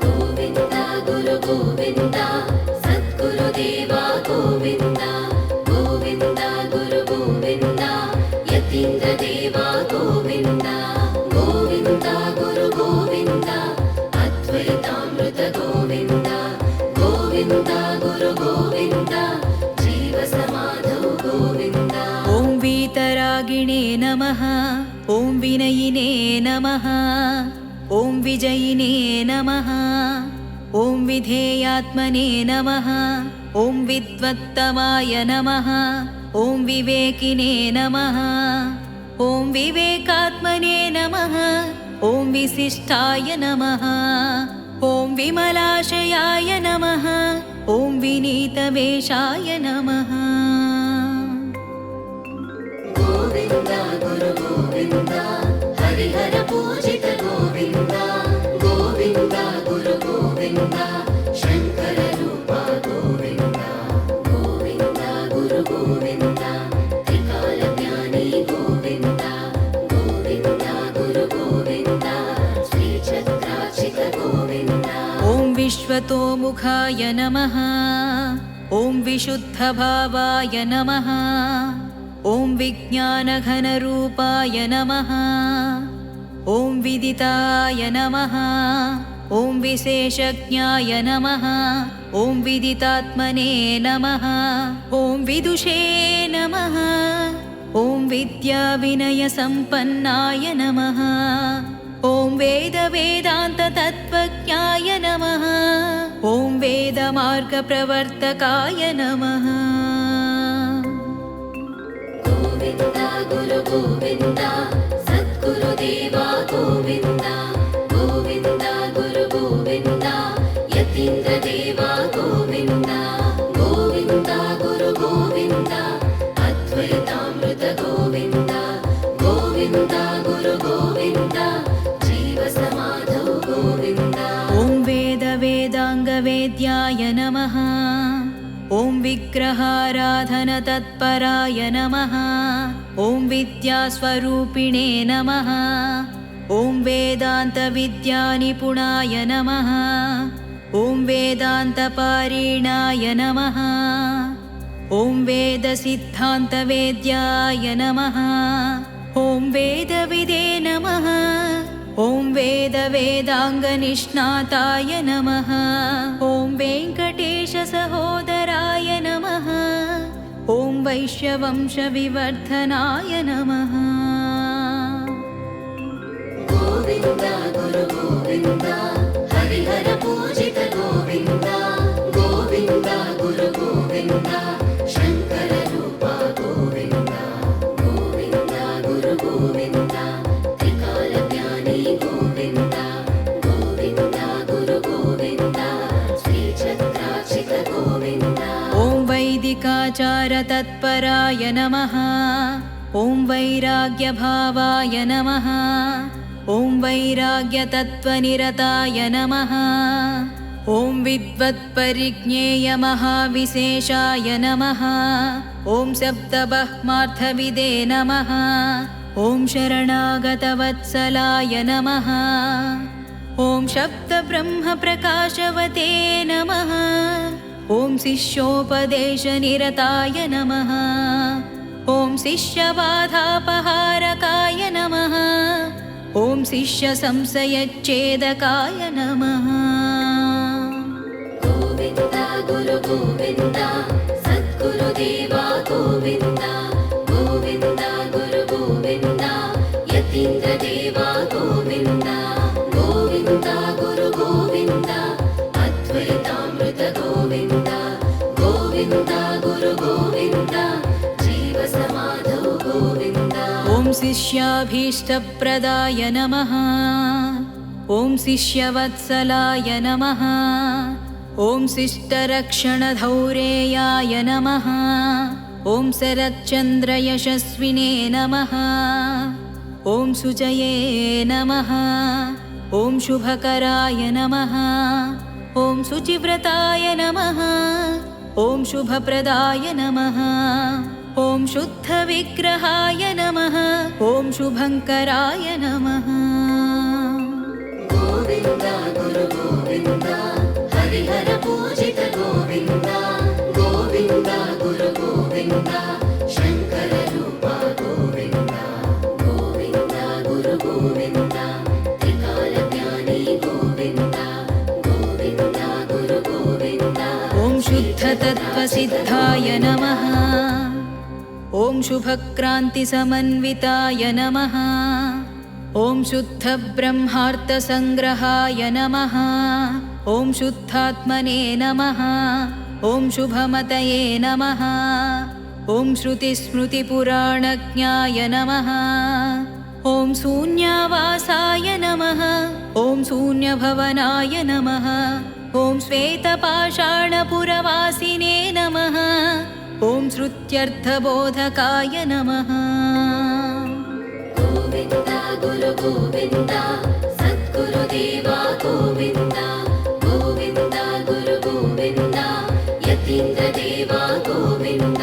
गोविन्द गुरु गोविन्द सद्गुरुदेवा गोविन्द गोविन्द गुरु गोविन्द यतीन्द्रदेवा गोविन्द गोविन्द गुरु गोविन्द अद्वैतामृत गोविन्द गोविन्द गुरु गोविन्द जीवसमाधौ गोविन्द। ॐ वीतरागिणे नमः। ॐ विनयिने नमः। ॐ विजयिने नमः। ॐ विधेयात्मने नमः। ॐ विद्वत्तमाय नमः। ॐ विवेकिने नमः। ॐ विवेकात्मने नमः। ॐ विशिष्टाय नमः। ॐ विमलाशयाय नमः। ॐ विनीतवेषाय नमः। गोविन्द गुरु गोविन्द हरिहर पूजित गोविन्द गोविन्द गुरु गोविन्द शङ्कर रूपा गोविन्द गोविन्द गुरु गोविन्द त्रिकालज्ञानी गोविन्द गोविन्द गुरु गोविन्द श्रीचक्रार्चित गोविन्द। ॐ विश्वतोमुखाय नमः। ॐ विशुद्धभावाय नमः। ॐ विज्ञानघनरूपाय नमः। ॐ विदिताय नमः। ॐ विशेषज्ञाय नमः। ॐ विदितात्मने नमः। ॐ विदुषे नमः। ॐ विद्याविनयसम्पन्नाय नमः। ॐ वेदवेदान्ततत्त्वज्ञाय नमः। ॐ वेदमार्गप्रवर्तकाय नमः। गोविन्द गुरु गोविन्द सद्गुरुदेवा गोविन्द गोविन्द गुरु गोविन्द यतीन्द्रदेवा गोविन्द गोविन्द गुरु गोविन्द अद्वैतामृत गोविन्द गोविन्द गुरु गोविन्द जीवसमाधौ गोविन्द। ॐ वेदवेदाङ्गवेद्याय नमः। ॐ विग्रहाराधनतत्पराय नमः। ॐ विद्यास्वरूपिणे नमः। ॐ वेदान्तविद्यानिपुणाय नमः। ॐ वेदान्तपारिणाय नमः। ॐ वेदसिद्धान्तवेद्याय नमः। ॐ वेदविदे नमः। ॐ वेदवेदाङ्गनिष्णाताय नमः। ॐ वेङ्कटेशसहोदराय नमः। ॐ वैश्यवंशविवर्धनाय नमः। गोविन्द गुरु गोविन्द हरिहर पूजित गोविन्द गोविन्द गुरु गोविन्द शङ्कर रूप गोविन्द गोविन्द गुरु गोविन्द त्रिकालज्ञानी गोविन्द गोविन्द गुरु गोविन्द श्रीचक्रार्चित गोविन्द ॐ वैदिकाचारतत्पराय नमः ॐ वैराग्यभावाय नमः ॐ वैराग्यतत्त्वनिरताय नमः ॐ विद्वत्परिज्ञेयमहाविशेषाय नमः ॐ सप्तब्रह्मार्थविदे नमः ॐ शरणागतवत्सलाय नमः ॐ शब्दब्रह्मप्रकाशवते नमः ॐ शिष्योपदेशनिरताय नमः ॐ शिष्यबाधापहारकाय नमः ॐ शिष्यसंशयच्छेदकाय नमः गोविन्द गुरु गोविन्द सद्गुरुदेवा गोविन्द गोविन्द गुरु गोविन्द यतीन्द्रदेवा गोविन्द गोविन्द गुरु गोविन्द अद्वैतामृत गोविन्द गोविन्द गुरु गोविन्द जीवसमाधौ गोविन्द ॐ शिष्याभीष्टप्रदाय नमः ॐ शिष्यवत्सलाय नमः ॐ शिष्टरक्षणधौरेयाय नमः ॐ शरच्चन्द्रयशस्विने नमः ॐ शुचये नमः ॐ शुभकराय नमः ॐ शुचिव्रताय नमः ॐ शुभप्रदाय नमः ॐ शुद्धविग्रहाय नमः ॐ शुभङ्कराय नमः गोविन्द गुरु गोविन्द हरिहर पूजित गोविन्द गोविन्द गुरु गोविन्द शङ्कर रूप गोविन्द गोविन्द गुरु गोविन्द त्रिकालज्ञानी गोविन्द गोविन्द गुरु गोविन्द ॐ शुद्धतत्त्वसिद्धाय नमः ॐ शुभक्रान्तिसमन्विताय नमः ॐ शुद्धब्रह्मार्थसङ्ग्रहाय नमः ॐ शुद्धात्मने नमः ॐ शुभमतये नमः ॐ श्रुतिस्मृतिपुराणज्ञाय नमः ॐ शून्यावासाय नमः ॐ शून्यभवनाय नमः ॐ श्वेतपाषाणपुरवासिने नमः ॐ श्रुत्यर्थबोधकाय नमः गोविन्द गुरु गोविन्द सद्गुरुदेवा गोविन्द गोविन्द गुरु गोविन्द यतीन्द्रदेवा गोविन्द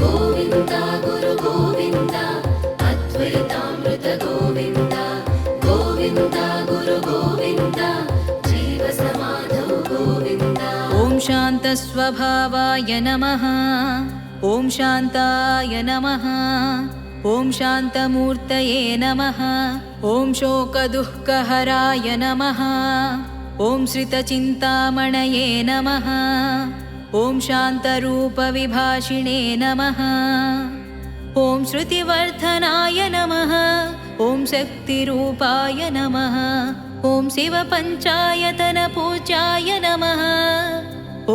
गोविन्द गुरु गोविन्द अद्वैतामृत गोविन्द गोविन्द गुरु गोविन्द जीवसमाधौ गोविन्द ॐ शान्तस्वभावाय नमः ॐ शान्ताय नमः ॐ शान्तमूर्तये नमः ॐ शोकदुःखहराय नमः ॐ श्रितचिन्तामणये नमः ॐ शान्तरूपविभाषिणे नमः ॐ श्रुतिवर्धनाय नमः ॐ शक्तिरूपाय नमः ॐ शिवपञ्चायतनपूज्याय नमः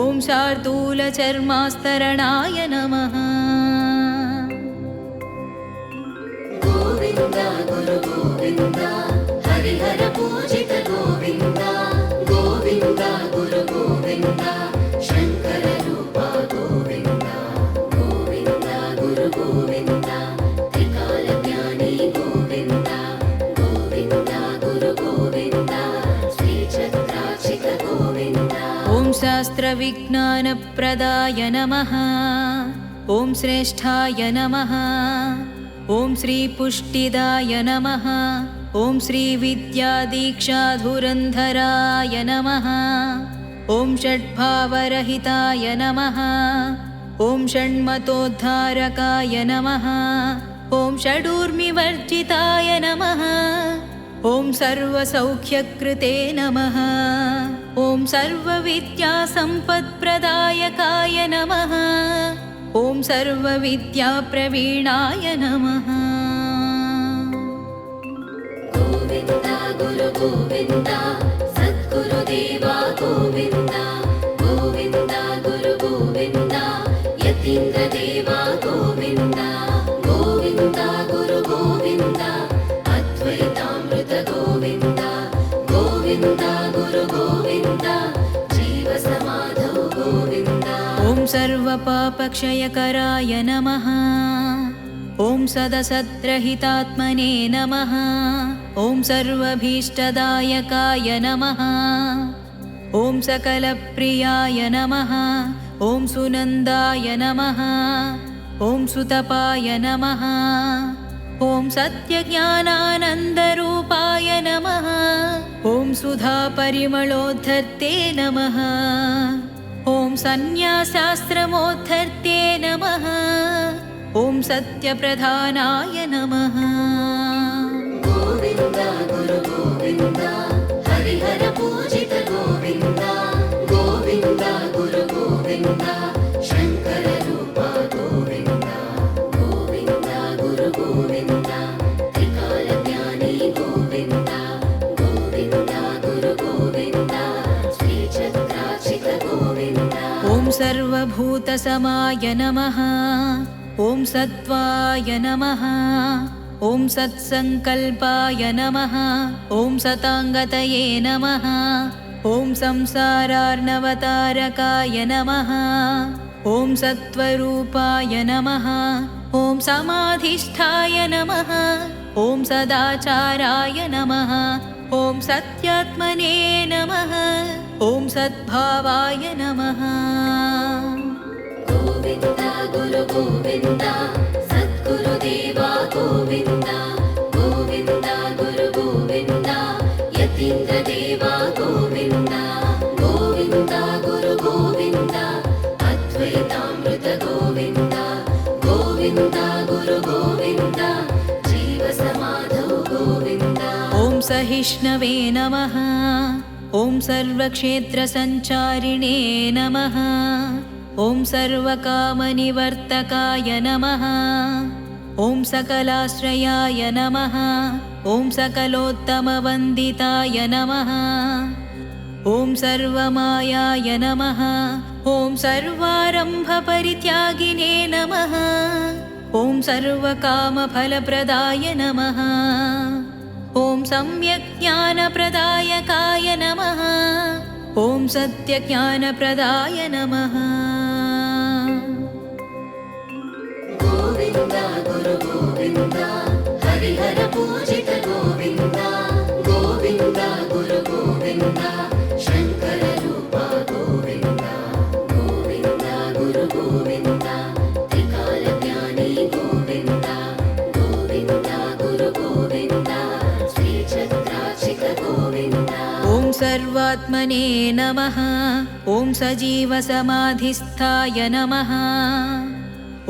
ॐ शार्दूलचर्मास्तरणाय नमः गोविन्द गुरु गोविन्द हरिहर पूजित गोविन्द गोविन्द गुरु गोविन्द शङ्कर रूप गोविन्द गोविन्द गुरु गोविन्द त्रिकालज्ञानी गोविन्द गोविन्द गुरु गोविन्द श्रीचक्रार्चित गोविन्द ॐ शास्त्रविज्ञानप्रदाय नमः ॐ श्रेष्ठाय नमः ॐ श्रीपुष्टिदाय नमः ॐ श्रीविद्यादीक्षाधुरन्धराय नमः ॐ षड्भावरहिताय नमः ॐ षण्मतोद्धारकाय नमः ॐ षडूर्मिवर्जिताय नमः ॐ सर्वसौख्यकृते नमः ॐ सर्वविद्यासम्पत्प्रदायकाय नमः ॐ सर्वविद्याप्रवीणाय नमः गोविन्द ಗುರು ಗೋವಿಂದ ಸದ್ಗುರುದೇವ ಗೋವಿಂದ ಗೋವಿಂದ ಗುರು ಗೋವಿಂದ ಯತೀಂದ್ರ ದೇವ ಗೋವಿಂದ ಗೋವಿಂದ ಗುರು ಗೋವಿಂದ ಅದ್ವೈತಾಮೃತ ಗೋವಿಂದ ಗೋವಿಂದ ಗುರು ಗೋವಿಂದ ಜೀವ ಸಮಾಧೌ ಗೋವಿಂದ ॐ सर्वपापक्षयकराय नमः ॐ सदसद्रहितात्मने नमः ॐ सर्वभीष्टदायकाय नमः ॐ सकलप्रियाय नमः ॐ सुनन्दाय नमः ॐ सुतपाय नमः ॐ सत्यज्ञानानन्दरूपाय नमः ॐ सुधापरिमळोद्धर्ते नमः ॐ सन्न्यासास्त्रमोद्धर्ते नमः ॐ सत्यप्रधानाय नमः ಗೋವಿಂದ ಗುರು ಗೋವಿಂದ ಹರಿಹರ ಪೂಜಿತ ಗೋವಿಂದ ಗೋವಿಂದ ಗುರು ಗೋವಿಂದ ಶಂಕರ ರೂಪ ಗೋವಿಂದ ಗೋವಿಂದ ಗುರು ಗೋವಿಂದ ತ್ರಿಕಾಲ ಜ್ಞಾನಿ ಗೋವಿಂದ ಗೋವಿಂದ ಗುರು ಗೋವಿಂದ ಶ್ರೀಚಕ್ರಾಚಿತ ಗೋವಿಂದ ॐ सर्वभूतसमाय नमः ॐ सत्त्वाय नमः ॐ सत्सङ्कल्पाय नमः ॐ सताङ्गतये नमः ॐ संसारार्णवतारकाय नमः ॐ सत्त्वरूपाय नमः ॐ समाधिष्ठाय नमः ॐ सदाचाराय नमः ॐ सत्यात्मने नमः ॐ सद्भावाय नमः ಗೋವಿಂದ ಗುರು ಗೋವಿಂದ ಸದ್ಗುರುದೇವ ಗೋವಿಂದ ಗೋವಿಂದ ಗುರು ಗೋವಿಂದ ಯತೀಂದ್ರ ದೇವ ಗೋವಿಂದ ಗೋವಿಂದ ಗುರು ಗೋವಿಂದ ಅದ್ವೈತಾಮೃತ ಗೋವಿಂದ ಗೋವಿಂದ ಗುರು ಗೋವಿಂದ ಜೀವ ಸಮಾಧೌ ಗೋವಿಂದ ॐ सहिष्णवे नमः ॐ सर्वक्षेत्रसञ्चारिणे नमः ॐ सर्वकामनिवर्तकाय नमः ॐ सकलाश्रयाय नमः ॐ सकलोत्तमवन्दिताय नमः ॐ सर्वमायाय नमः ॐ सर्वारम्भपरित्यागिने नमः ॐ सर्वकामफलप्रदाय नमः ॐ सम्यक्ज्ञानप्रदायकाय नमः ॐ सत्यज्ञानप्रदाय नमः ಗೋವಿಂದ ಗುರು ಗೋವಿಂದ ಹರಿಹರ ಪೂಜಿತ ಗೋವಿಂದ ಗೋವಿಂದ ಗುರು ಗೋವಿಂದ ಶಂಕರ ರೂಪ ಗೋವಿಂದ ಗೋವಿಂದ ಗುರು ಗೋವಿಂದ ತ್ರಿಕಾಲ ಜ್ಞಾನಿ ಗೋವಿಂದ ಗೋವಿಂದ ಗುರು ಗೋವಿಂದ ಶ್ರೀಚಕ್ರಾಚಿತ ಗೋವಿಂದ ॐ सर्वात्मने नमः ॐ सजीवसमाधिस्थाय नमः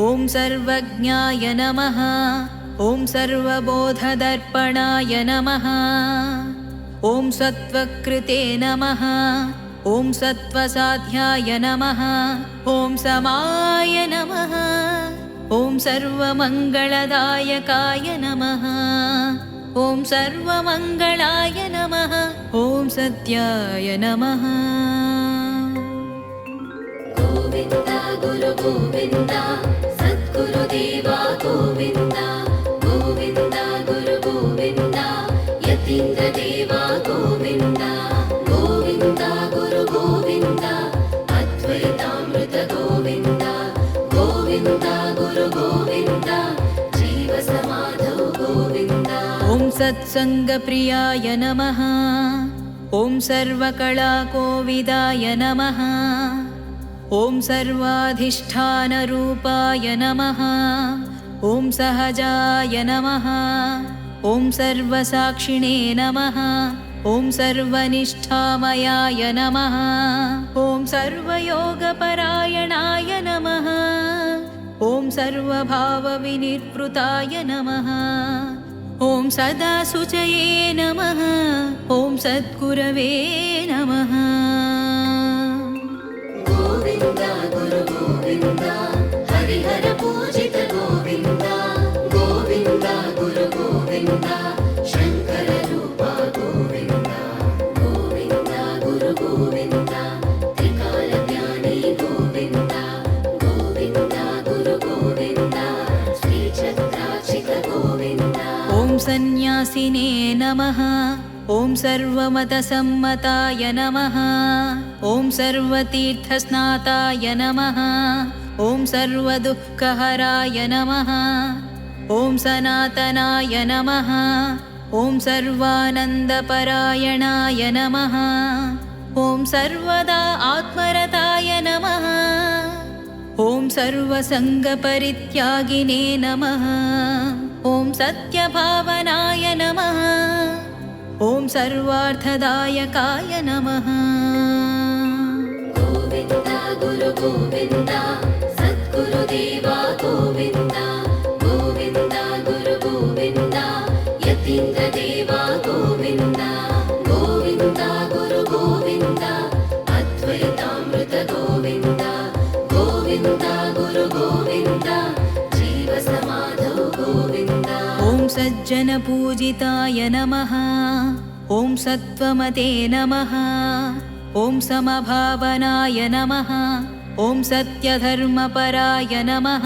ॐ सर्वज्ञाय नमः ॐ सर्वबोधदर्पणाय नमः ॐ सत्त्वकृते नमः ॐ सत्त्वसाध्याय नमः ॐ समाय नमः ॐ सर्वमङ्गलदायकाय नमः ॐ सर्वमङ्गलाय नमः ॐ सत्याय नमः ಗೋವಿಂದ ಗುರು ಗೋವಿಂದ ಸದ್ಗುರುದೇವ ಗೋವಿಂದ ಗೋವಿಂದ ಗುರು ಗೋವಿಂದ ಯತೀಂದ್ರ ದೇವ ಗೋವಿಂದ ಗೋವಿಂದ ಗುರು ಗೋವಿಂದ ಅದ್ವೈತಾಮೃತ ಗೋವಿಂದ ಗೋವಿಂದ ಗುರು ಗೋವಿಂದ ಜೀವ ಸಮಾಧೌ ಗೋವಿಂದ ॐ सत्सङ्गप्रियाय नमः ॐ सर्वकलाकोविदाय नमः ॐ सर्वाधिष्ठानरूपाय नमः ॐ सहजाय नमः ॐ सर्वसाक्षिणे नमः ॐ सर्वनिष्ठामयाय नमः ॐ सर्वयोगपरायणाय नमः ॐ सर्वभावविनिर्वृताय नमः ॐ सदा शुचये नमः ॐ सद्गुरवे नमः ಗೋವಿಂದ ಗುರು ಗೋವಿಂದ ಹರಿಹರ ಪೂಜಿತ ಗೋವಿಂದ ಗೋವಿಂದ ಗುರು ಗೋವಿಂದ ಶಂಕರ ರೂಪ ಗೋವಿಂದ सन्न्यासिने नमः। ॐ सर्वमतसम्मताय नमः। ॐ सर्वतीर्थस्नाताय नमः। ॐ सर्वदुःखहराय नमः। ॐ सनातनाय नमः। ॐ सर्वानन्दपरायणाय नमः। ॐ सर्वदा आत्मरताय नमः। ॐ सर्वसङ्गपरित्यागिने नमः। ॐ सत्यभावनाय नमः। ॐ सर्वार्थदायकाय नमः। गोविन्द गुरु गोविन्द सद्गुरुदेवा गोविन्द। गोविन्द गुरु गोविन्द यतीन्द्रदेवा गोविन्द। गोविन्द गुरु गोविन्द अद्वैतामृत गोविन्द। गोविन्द गुरु गोविन्द जीवसमाधौ गोविन्द। ॐ सज्जनपूजिताय नमः। ॐ सत्त्वमते नमः। ॐ समभावनाय नमः। ॐ सत्यधर्मपराय नमः।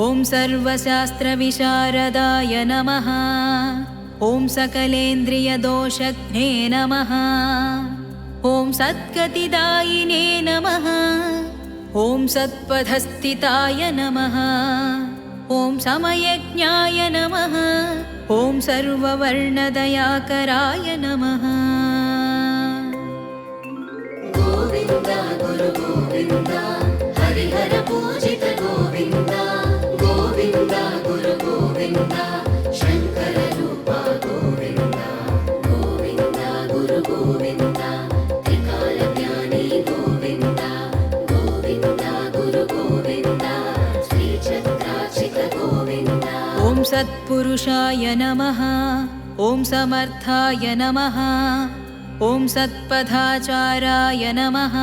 ॐ सर्वशास्त्रविशारदाय नमः। ॐ सकलेन्द्रियदोषघ्ने नमः। ॐ सद्गतिदायिने नमः। ॐ सत्पथस्थिताय नमः। ॐ समयज्ञाय नमः। ॐ सर्ववर्णदयाकराय नमः। गोविन्द गुरु गोविन्द हरिहर पूजित गोविन्द। गोविन्द गुरु गोविन्द शङ्कर रूपा गोविन्द। गोविन्द गुरु गोविन्द त्रिकालज्ञानी गोविन्द। गोविन्द गुरु गोविन्द श्रीचक्रार्चित गोविन्द। ॐ सत्पुरुषाय नमः। ॐ समर्थाय नमः। ॐ सत्पथाचाराय नमः।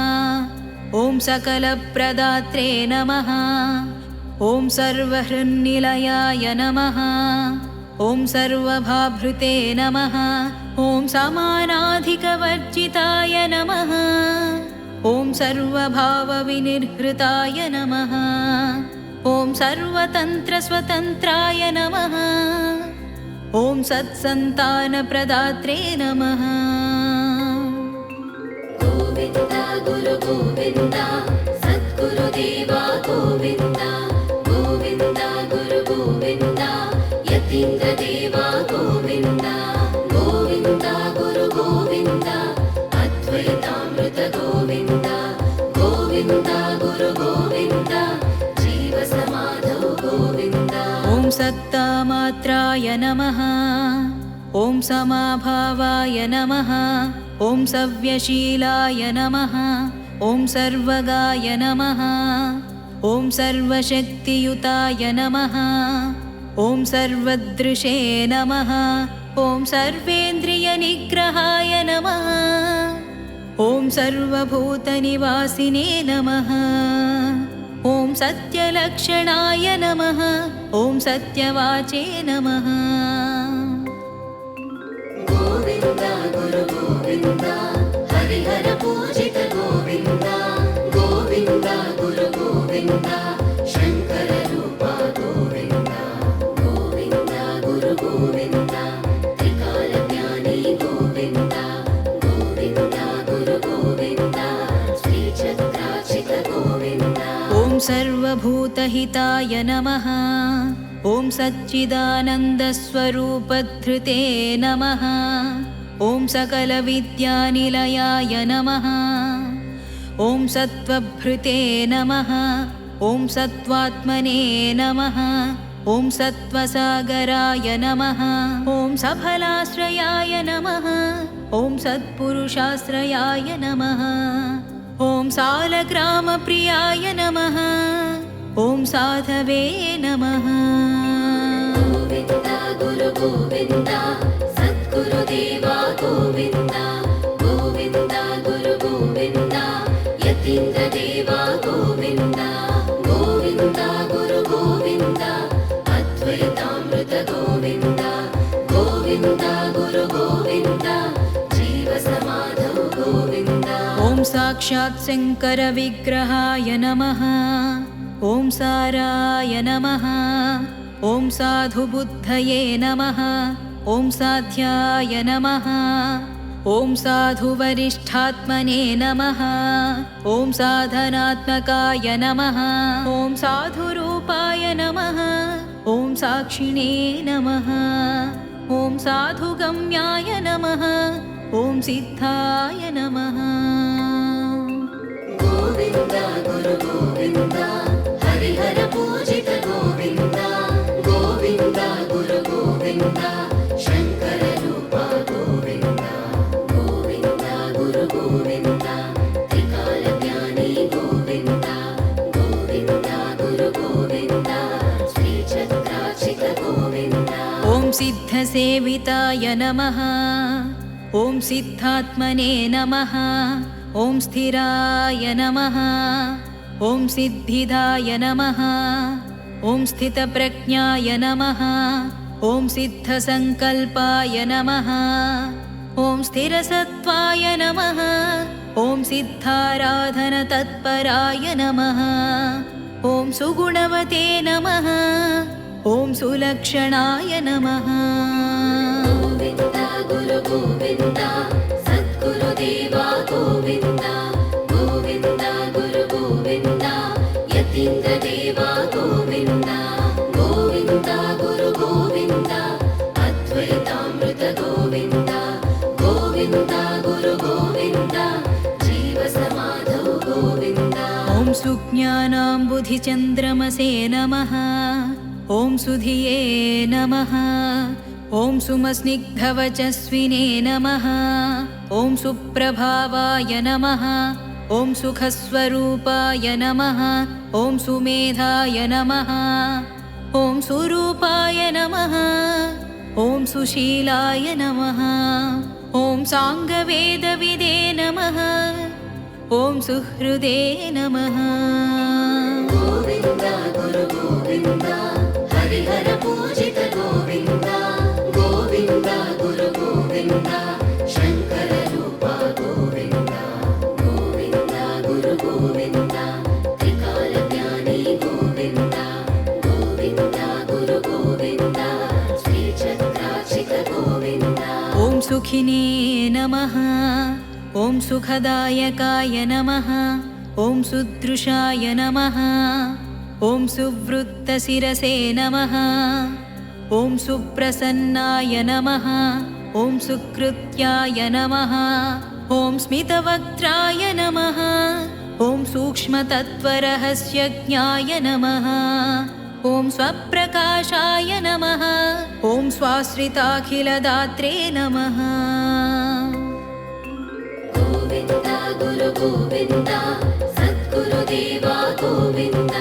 ॐ सकलप्रदात्रे नमः। ॐ सर्वहृन्निलयाय नमः। ॐ सर्वभाभृते नमः। ॐ समानाधिकवर्जिताय नमः। ॐ सर्वभावविनिर्हृताय नमः। ॐ सर्वतन्त्रस्वतन्त्राय नमः। ॐ सत्सन्तानप्रदात्रे नमः। गोविन्द गुरु गोविन्द सद्गुरुदेवा गोविन्द। गोविन्द गुरु गोविन्द यतीन्द्रदेवा गोविन्द। गोविन्द गुरु गोविन्द अद्वैतामृत गोविन्द। गोविन्द गुरु गोविन्द जीवसमाधौ गोविन्द। ॐ सत्तामात्राय नमः। ॐ समाभावाय नमः। ॐ सव्यशीलाय नमः। ॐ सर्वगाय नमः। ॐ सर्वशक्तियुताय नमः। ॐ सर्वदृशे नमः। ॐ सर्वेन्द्रियनिग्रहाय नमः। ॐ सर्वभूतनिवासिने नमः। ॐ सत्यलक्षणाय नमः। ॐ सत्यवाचे नमः। गोविन्द गुरु गोविन्द हरिहर पूजित गोविन्द। गोविन्द गुरु गोविन्द शङ्कर रूपा गोविन्द। गोविन्द गुरु गोविन्द त्रिकालज्ञानी गोविन्द। गोविन्द गुरु गोविन्द श्रीचक्रार्चित गोविन्द। ॐ सर्वभूतहिताय नमः। ॐ सच्चिदानन्दस्वरूपधृते नमः। ॐ सकलविद्यानिलयाय नमः। ॐ सत्त्वभृते नमः। ॐ सत्त्वात्मने नमः। ॐ सत्त्वसागराय नमः। ॐ सफलाश्रयाय नमः। ॐ सत्पुरुषाश्रयाय नमः। ॐ सालग्रामप्रियाय नमः। ॐ साधवे नमः। गोविन्द गुरु गोविन्द सद्गुरुदेवा गोविन्द। गोविन्द गुरु गोविन्द यतीन्द्रदेवा गोविन्द। गोविन्द गुरु गोविन्द अद्वैतामृत गोविन्द। गोविन्द गुरु गोविन्द जीवसमाधौ गोविन्द। ॐ साक्षात् शङ्करविग्रहाय नमः। ॐ साराय नमः। ॐ साधुबुद्धये नमः ॐ साध्याय नमः ॐ साधुवरिष्ठात्मने नमः ॐ साधनात्मकाय नमः ॐ साधुरूपाय नमः ॐ साक्षिणे नमः ॐ साधुगम्याय नमः ॐ सिद्धाय नमः गोविन्द गुरु गोविन्द हरिहर पूजित गोविन्द गोविन्द गुरु गोविन्द शङ्कर रूपा गोविन्द गोविन्द गुरु गोविन्द त्रिकालज्ञानी गोविन्द गोविन्द गुरु गोविन्द श्रीचक्रार्चित गोविन्द ॐ सिद्धसेविताय नमः ॐ सिद्धात्मने नमः ॐ स्थिराय नमः ॐ सिद्धिदाय नमः ॐ स्थितप्रज्ञाय नमः ॐ सिद्धसङ्कल्पाय नमः ॐ स्थिरसत्त्वाय नमः ॐ सिद्धाराधनतत्पराय नमः ॐ सुगुणवते नमः ॐ सुलक्षणाय नमः गोविन्द गुरु गोविन्द सद्गुरुदेवा गोविन्द गोविन्द गुरु गोविन्द यतीन्द्रदेवा गोविन्द गोविन्द गुरु गोविन्द अद्वैतामृत गोविन्द गोविन्द गुरु गोविन्द जीवसमाधौ गोविन्द ॐ सुज्ञानाम्बुधिचन्द्रमसे नमः ॐ सुधिये नमः ॐ सुमस्निग्धवचस्विने नमः ॐ सुप्रभावाय नमः ॐ सुखस्वरूपाय नमः ॐ सुमेधाय नमः ॐ सुरूपाय नमः ॐ सुशीलाय नमः ॐ साङ्गवेदविदे नमः ॐ सुहृदे नमः गोविन्द गुरु गोविन्द हरिहर पूजित गोविन्द गोविन्द गुरु गोविन्द शङ्कर रूपा गोविन्द गोविन्द गुरु गोविन्द त्रिकालज्ञानी गोविन्द गोविन्द गुरु गोविन्द श्रीचक्रार्चित गोविन्द ॐ सुखिने नमः ॐ सुखदायकाय नमः ॐ सुदृशाय नमः ॐ सुवृत्तशिरसे नमः ॐ सुप्रसन्नाय नमः ॐ सुकृत्याय नमः ॐ स्मितवक्त्राय नमः ॐ सूक्ष्मतत्त्वरहस्यज्ञाय नमः ॐ स्वप्रकाशाय नमः ॐ स्वाश्रिताखिलदात्रे नमः गोविन्द गुरु गोविन्द सद्गुरुदेवा गोविन्द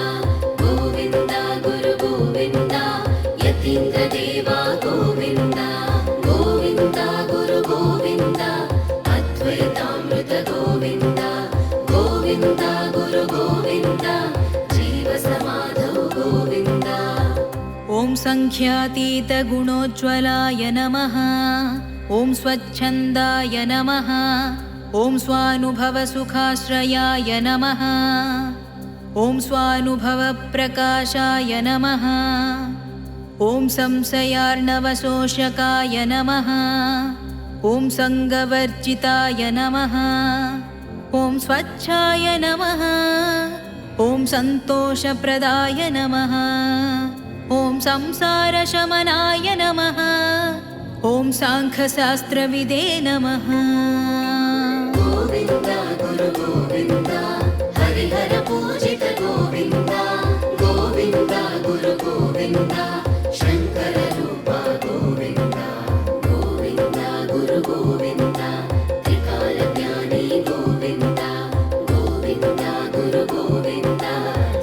गोविन्द गुरु गोविन्द यतीन्द्रदेवा गोविन्द गोविन्द गुरु गोविन्द अद्वैतामृत गोविन्द गोविन्द गुरु गोविन्द जीवसमाधौ गोविन्द ॐ सङ्ख्यातीतगुणोज्ज्वलाय नमः ॐ स्वच्छन्दाय नमः ॐ स्वानुभवसुखाश्रयाय नमः ॐ स्वानुभवप्रकाशाय नमः ॐ संशयार्णवशोषकाय नमः ॐ सङ्गवर्जिताय नमः ॐ स्वच्छाय नमः ॐ सन्तोषप्रदाय नमः ॐ संसारशमनाय नमः ॐ साङ्ख्यशास्त्रविदे नमः गोविन्द गुरु गोविन्द हरिहर पूजित गोविन्द गोविन्द गुरु गोविन्द शङ्कर रूपा गोविन्द गोविन्द गुरु गोविन्द त्रिकालज्ञानी गोविन्द गोविन्द गुरु गोविन्द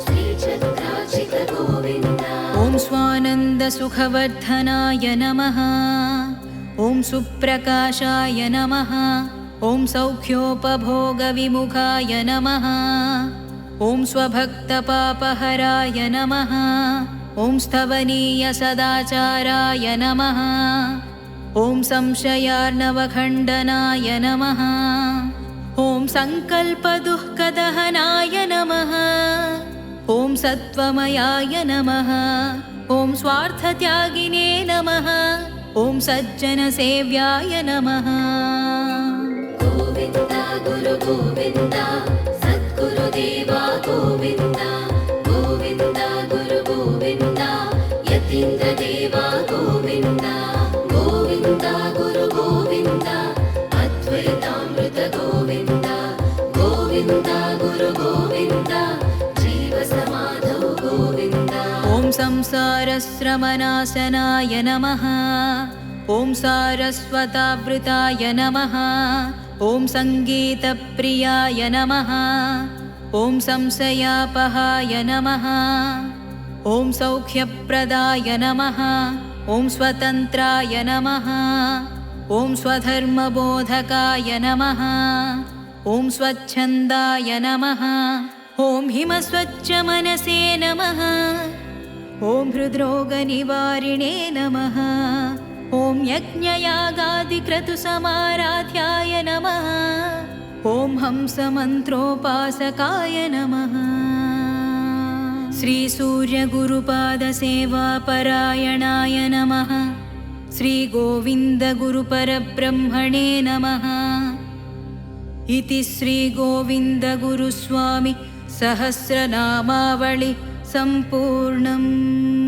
श्रीचक्रार्चित गोविन्द ॐ स्वानन्दसुखवर्धनाय नमः ॐ सुप्रकाशाय नमः ॐ सौख्योपभोगविमुखाय नमः ॐ स्वभक्तपापहराय नमः ॐ स्तवनीयसदाचाराय नमः ॐ संशयार्णवखण्डनाय नमः ॐ सङ्कल्पदुःखदहनाय नमः ॐ ॐ सत्त्वमयाय नमः ॐ स्वार्थत्यागिने नमः ॐ सज्जनसेव्याय नमः गोविन्द गुरु गोविन्द सद्गुरुदेवा गोविन्द गोविन्द गुरु गोविन्द यतीन्द्रदेवा गोविन्द गोविन्द गुरु गोविन्द अद्वैतामृत गोविन्द गोविन्द गुरु गोविन्द जीवसमाधौ गोविन्द ॐ संसारश्रमनाशनाय नमः ॐ सारस्वतावृताय नमः ॐ सङ्गीतप्रियाय नमः ॐ संशयापहाय नमः ॐ सौख्यप्रदाय नमः ॐ स्वतन्त्राय नमः ॐ स्वधर्मबोधकाय नमः ॐ स्वच्छन्दाय नमः ॐ हिमस्वच्छमनसे नमः ॐ हृद्रोगनिवारिणे नमः ॐ यज्ञयागादिक्रतुसमाराध्याय नमः ॐ हंसमन्त्रोपासकाय नमः श्रीसूर्यगुरुपादसेवापरायणाय नमः श्रीगोविन्दगुरुपरब्रह्मणे नमः इति श्रीगोविन्दगुरुस्वामी सहस्रनामावळि सम्पूर्णम्।